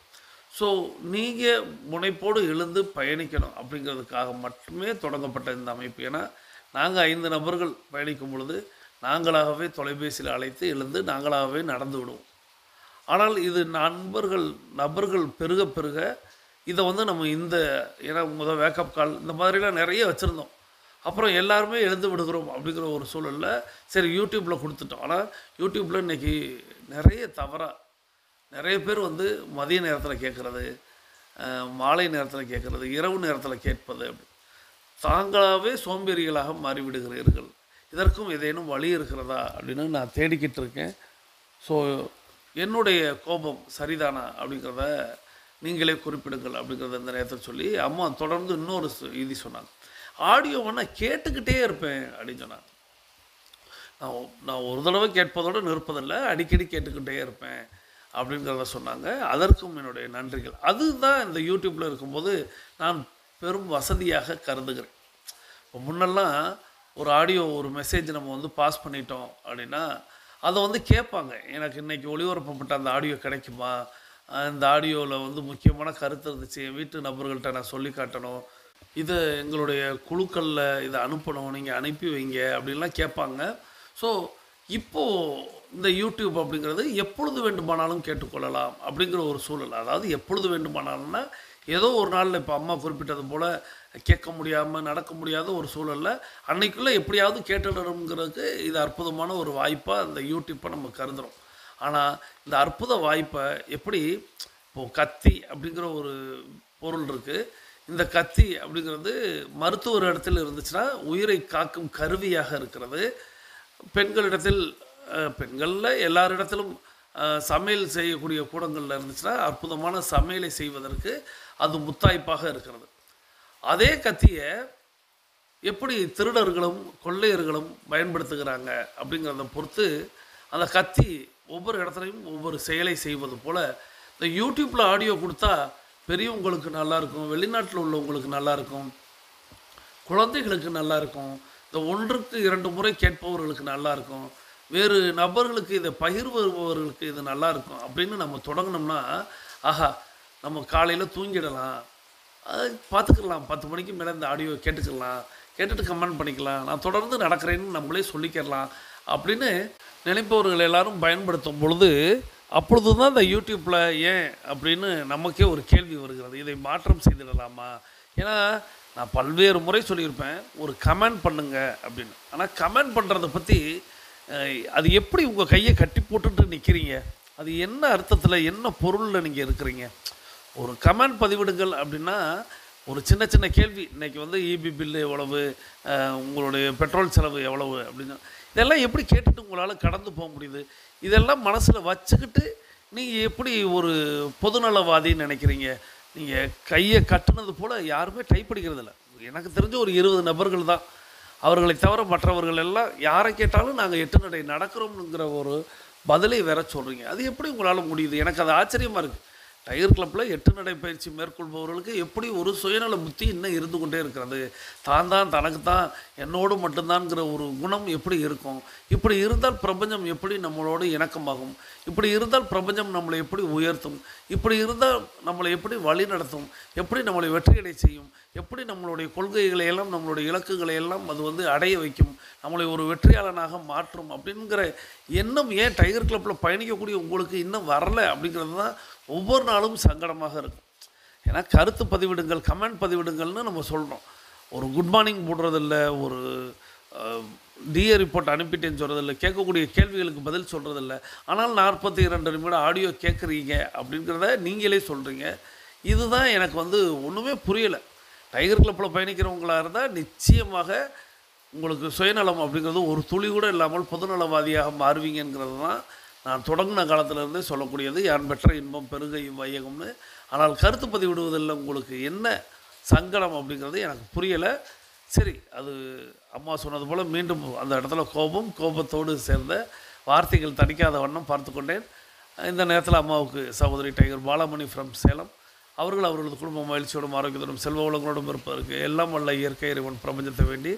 ஸோ நீங்கள் முனைப்போடு எழுந்து பயணிக்கணும் அப்படிங்கிறதுக்காக மட்டுமே தொடங்கப்பட்ட இந்த அமைப்பு. ஏன்னா நாங்கள் 5 நபர்கள் பயணிக்கும் பொழுது நாங்களாகவே தொலைபேசியில் அழைத்து எழுந்து நாங்களாகவே நடந்து விடுவோம். ஆனால் இது நபர்கள் பெருக பெருக இதை வந்து நம்ம ஏன்னா வேக்கப் கால் இந்த மாதிரிலாம் நிறைய வச்சுருந்தோம். அப்புறம் எல்லாருமே எழுந்து விடுகிறோம் அப்படிங்கிற ஒரு சூழலில் சரி யூடியூப்பில் கொடுத்துட்டோம். ஆனால் யூடியூப்பில் இன்றைக்கி நிறைய பேர் வந்து மதிய நேரத்தில் கேட்குறது, மாலை நேரத்தில் கேட்குறது, இரவு நேரத்தில் கேட்பது, அப்படி தாங்களாகவே சோம்பேறிகளாக மாறிவிடுகிறீர்கள். இதற்கும் ஏதேனும் வழி இருக்கிறதா அப்படின்னு நான் தேடிக்கிட்டு இருக்கேன். ஸோ என்னுடைய கோபம் சரிதானா அப்படிங்கிறத நீங்களே குறிப்பிடுங்கள் அப்படிங்கிறத இந்த நேரத்தில் சொல்லி அம்மா தொடர்ந்து இன்னொரு இது சொன்னாங்க. ஆடியோவை நான் கேட்டுக்கிட்டே இருப்பேன் அப்படின்னு சொன்னாங்க. நான் ஒரு தடவை கேட்பதோடு நிற்பதில்லை, அடிக்கடி கேட்டுக்கிட்டே இருப்பேன் அப்படிங்கிறத சொன்னாங்க. அதற்கும் என்னுடைய நன்றிகள். அதுதான் இந்த யூடியூப்பில் இருக்கும்போது நான் பெரும் வசதியாக கருதுகிறேன். இப்போ முன்னெல்லாம் ஒரு ஆடியோ ஒரு மெசேஜ் நம்ம வந்து பாஸ் பண்ணிட்டோம் அப்படின்னா அதை வந்து கேட்பாங்க, எனக்கு இன்றைக்கி ஒளிபரப்பப்பட்ட அந்த ஆடியோ கிடைக்குமா, இந்த ஆடியோவில் வந்து முக்கியமான கருத்து இருந்துச்சு, என் வீட்டு நபர்கள்ட்ட நான் சொல்லி காட்டணும், இதை எங்களுடைய குழுக்களில் இதை அனுப்பணும், நீங்கள் அனுப்பி வைங்க அப்படின்லாம் கேட்பாங்க. ஸோ இப்போது இந்த யூடியூப் அப்படிங்கிறது எப்பொழுது வேண்டுமானாலும் கேட்டுக்கொள்ளலாம் அப்படிங்கிற ஒரு சூழல். அதாவது எப்பொழுது வேண்டுமானாலும்னா ஏதோ ஒரு நாளில் இப்போ அம்மா குறிப்பிட்டது போல் கேட்க முடியாமல் நடக்க முடியாத ஒரு சூழலில் அன்னைக்குள்ளே எப்படியாவது கேட்டுடணுங்கிறதுக்கு இது அற்புதமான ஒரு வாய்ப்பாக இந்த யூடியூப்பை நம்ம கருதுகிறோம். ஆனால் இந்த அற்புத வாய்ப்பை எப்படி இப்போது கத்தி அப்படிங்கிற ஒரு பொருள் இருக்குது. இந்த கத்தி அப்படிங்கிறது மருத்துவர் இடத்துல இருந்துச்சுன்னா உயிரை காக்கும் கருவியாக இருக்கிறது. பெண்களில் எல்லாரிடத்திலும் சமையல் செய்யக்கூடிய கூடங்களில் இருந்துச்சுன்னா அற்புதமான சமையலை செய்வதற்கு அது முத்தாய்ப்பாக இருக்கிறது. அதே கத்தியை எப்படி திருடர்களும் கொள்ளையர்களும் பயன்படுத்துகிறாங்க அப்படிங்கிறத பொறுத்து அந்த கத்தி ஒவ்வொரு இடத்துலையும் ஒவ்வொரு செயலை செய்வது போல் இந்த யூடியூப்பில் ஆடியோ கொடுத்தா பெரியவங்களுக்கு நல்லாயிருக்கும், வெளிநாட்டில் உள்ளவங்களுக்கு நல்லாயிருக்கும், குழந்தைகளுக்கு நல்லாயிருக்கும், இந்த 1க்கு 2 முறை கேட்பவர்களுக்கு நல்லாயிருக்கும், வேறு நபர்களுக்கு இதை பகிர்வர்களுக்கு இது நல்லாயிருக்கும் அப்படின்னு நம்ம தொடங்கினோம்னா ஆஹா நம்ம காலையில் தூங்கிடலாம், பார்த்துக்கலாம், 10 மணிக்கு மேலே இந்த ஆடியோ கேட்டுட்டு கமெண்ட் பண்ணிக்கலாம், நான் தொடர்ந்து நடக்கிறேன்னு நம்மளே சொல்லிக்கிறலாம் அப்படின்னு நினைப்பவர்கள் எல்லாரும் பயன்படுத்தும் பொழுது அப்பொழுது தான் இந்த யூடியூப்பில் ஏன் அப்படின்னு நமக்கே ஒரு கேள்வி வருகிறது, இதை மாற்றம் செய்திடலாமா? ஏன்னா நான் பல்வேறு முறை சொல்லியிருப்பேன் ஒரு கமெண்ட் பண்ணுங்க அப்படின்னு. ஆனால் கமெண்ட் பண்ணுறதை பற்றி அது எப்படி உங்கள் கையை கட்டி போட்டுட்டு நிற்கிறீங்க, அது என்ன அர்த்தத்தில் என்ன பொருளில் நீங்கள் இருக்கிறீங்க? ஒரு கமெண்ட் பதிவிடுங்கள் அப்படின்னா ஒரு சின்ன சின்ன கேள்வி, இன்றைக்கி வந்து இபி பில்லு எவ்வளவு, உங்களுடைய பெட்ரோல் செலவு எவ்வளவு அப்படின்னு இதெல்லாம் எப்படி கேட்டுட்டு உங்களால் கடந்து போக முடியுது? இதெல்லாம் மனசில் வச்சுக்கிட்டு நீங்கள் எப்படி ஒரு பொதுநலவாதின்னு நினைக்கிறீங்க? நீங்கள் கையை கட்டுனது போல் யாருமே டைப் அடிக்கிறது இல்லை. எனக்கு தெரிஞ்ச ஒரு 20 நபர்கள் தான், அவர்களை தவிர மற்றவர்கள் எல்லாம் யாரை கேட்டாலும் நாங்கள் 8 நடை நடக்கிறோம்ங்கிற ஒரு பதிலை வேற சொல்கிறீங்க. அது எப்படி உங்களால் முடியுது? எனக்கு அது ஆச்சரியமாக இருக்குது. டைகர் கிளப்பில் 8 நடை பயிற்சி மேற்கொள்பவர்களுக்கு எப்படி ஒரு சுயநல புத்தி இன்னும் இருந்து கொண்டே இருக்கிறது? தான் தனக்கு தான் என்னோடு மட்டும்தான்ங்கிற ஒரு குணம் எப்படி இருக்கும்? இப்படி இருந்தால் பிரபஞ்சம் எப்படி நம்மளோடு இணக்கமாகும்? இப்படி இருந்தால் பிரபஞ்சம் நம்மளை எப்படி உயர்த்தும்? இப்படி இருந்தால் நம்மளை எப்படி வழி நடத்தும்? எப்படி நம்மளை வெற்றியடை செய்யும்? எப்படி நம்மளுடைய கொள்கைகளை எல்லாம் நம்மளுடைய இலக்குகளை எல்லாம் அது வந்து அடைய வைக்கும், நம்மளை ஒரு வெற்றியாளனாக மாற்றும் அப்படிங்கிற எண்ணம் ஏன் டைகர் கிளப்பில் பயணிக்கக்கூடிய உங்களுக்கு இன்னும் வரலை அப்படிங்கிறது தான் ஒவ்வொரு நாளும் சங்கடமாக இருக்கும். ஏன்னா கருத்து பதிவிடுங்கள், கமெண்ட் பதிவிடுங்கள்னு நம்ம சொல்கிறோம். ஒரு குட் மார்னிங் போடுறதில்ல, ஒரு டிஏ ரிப்போர்ட் அனுப்பிட்டேன்னு சொல்கிறதில்ல, கேட்கக்கூடிய கேள்விகளுக்கு பதில் சொல்கிறதில்ல. ஆனால் 42 நிமிடம் ஆடியோ கேட்குறீங்க அப்படிங்கிறத நீங்களே சொல்கிறீங்க. இதுதான் எனக்கு வந்து ஒன்றுமே புரியலை. டைகர் கிளப்பில் பயணிக்கிறவங்களாக இருந்தால் நிச்சயமாக உங்களுக்கு சுயநலம் அப்படிங்கிறது ஒரு துளி கூட இல்லாமல் பொதுநலவாதியாக மாறுவீங்கிறது தான் நான் தொடங்கின காலத்திலேருந்தே சொல்லக்கூடியது. யான் பெற்ற இன்பம் பெருக வையகம்னு. ஆனால் கருத்து பதிவிடுவதில் உங்களுக்கு என்ன சங்கடம் அப்படிங்கிறது எனக்கு புரியலை. சரி, அது அம்மா சொன்னது போல் மீண்டும் அந்த இடத்துல கோபத்தோடு சேர்ந்த வார்த்தைகள் தணிக்காத வண்ணம் பார்த்து கொண்டேன். இந்த நேரத்தில் அம்மாவுக்கு சகோதரி டைகர் பாலாமணி ஃப்ரம் சேலம் அவர்கள் அவர்களது குடும்பம் மகிழ்ச்சியோடும் ஆரோக்கியத்தோடும் செல்வ வளங்களோடும் இருப்பதற்கு எல்லாம் வல்ல இயற்கை இறைவன் பிரபஞ்சத்தை வேண்டி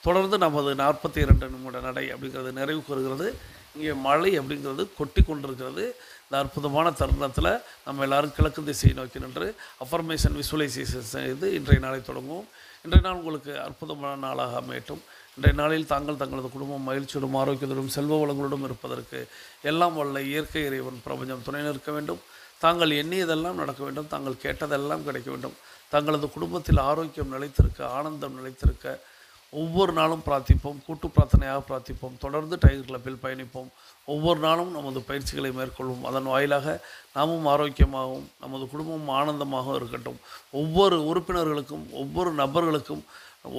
தொடர்ந்து நமது 42 நிமிட நடை அப்படிங்கிறது நிறைவுக்கு வருகிறது. இங்கே மழை அப்படிங்கிறது கொட்டி கொண்டிருக்கிறது. இந்த அற்புதமான தருணத்தில் நம்ம எல்லோரும் கிழக்கு திசையை நோக்கி நின்று அஃபர்மேஷன் விசுவலைசேஷன் செய்து இன்றைய நாளை தொடங்குவோம். இன்றைய நாள் உங்களுக்கு அற்புதமான நாளாக அமையட்டும். இன்றைய நாளில் தங்களது குடும்பம் மகிழ்ச்சியோடும் ஆரோக்கியத்தோடும் செல்வ வளங்களோடும் இருப்பதற்கு எல்லாம் வல்ல இயற்கை இறைவன் பிரபஞ்சம் துணை நிற்க வேண்டும். தாங்கள் எண்ணியதெல்லாம் நடக்க வேண்டும். தாங்கள் கேட்டதெல்லாம் கிடைக்க வேண்டும். தங்களது குடும்பத்தில் ஆரோக்கியம் நிலைத்திருக்க, ஆனந்தம் நிலைத்திருக்க ஒவ்வொரு நாளும் பிரார்த்திப்போம். கூட்டு பிரார்த்தனையாக பிரார்த்திப்போம். தொடர்ந்து டைகர் கிளப்பில் பயணிப்போம். ஒவ்வொரு நாளும் நமது பயிற்சிகளை மேற்கொள்வோம். அதன் வாயிலாக நாமும் ஆரோக்கியமாகவும் நமது குடும்பமும் ஆனந்தமாகவும் இருக்கட்டும். ஒவ்வொரு உறுப்பினர்களுக்கும், ஒவ்வொரு நபர்களுக்கும்,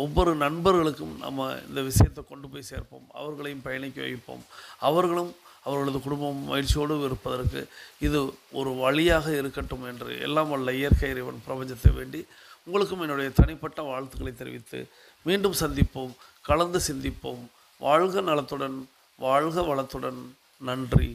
ஒவ்வொரு நண்பர்களுக்கும் நம்ம இந்த விஷயத்தை கொண்டு போய் சேர்ப்போம். அவர்களையும் பயணிக்க வைப்போம். அவர்களும் அவர்களது குடும்பம் மகிழ்ச்சியோடு இருப்பதற்கு இது ஒரு வழியாக இருக்கட்டும் என்று எல்லாம் வல்ல இயற்கை இறைவன் பிரபஞ்சத்தை வேண்டி உங்களுக்கும் என்னுடைய தனிப்பட்ட வாழ்த்துக்களை தெரிவித்து மீண்டும் சந்திப்போம். கலந்து சிந்திப்போம். வாழ்க நலத்துடன், வாழ்க வளத்துடன். நன்றி.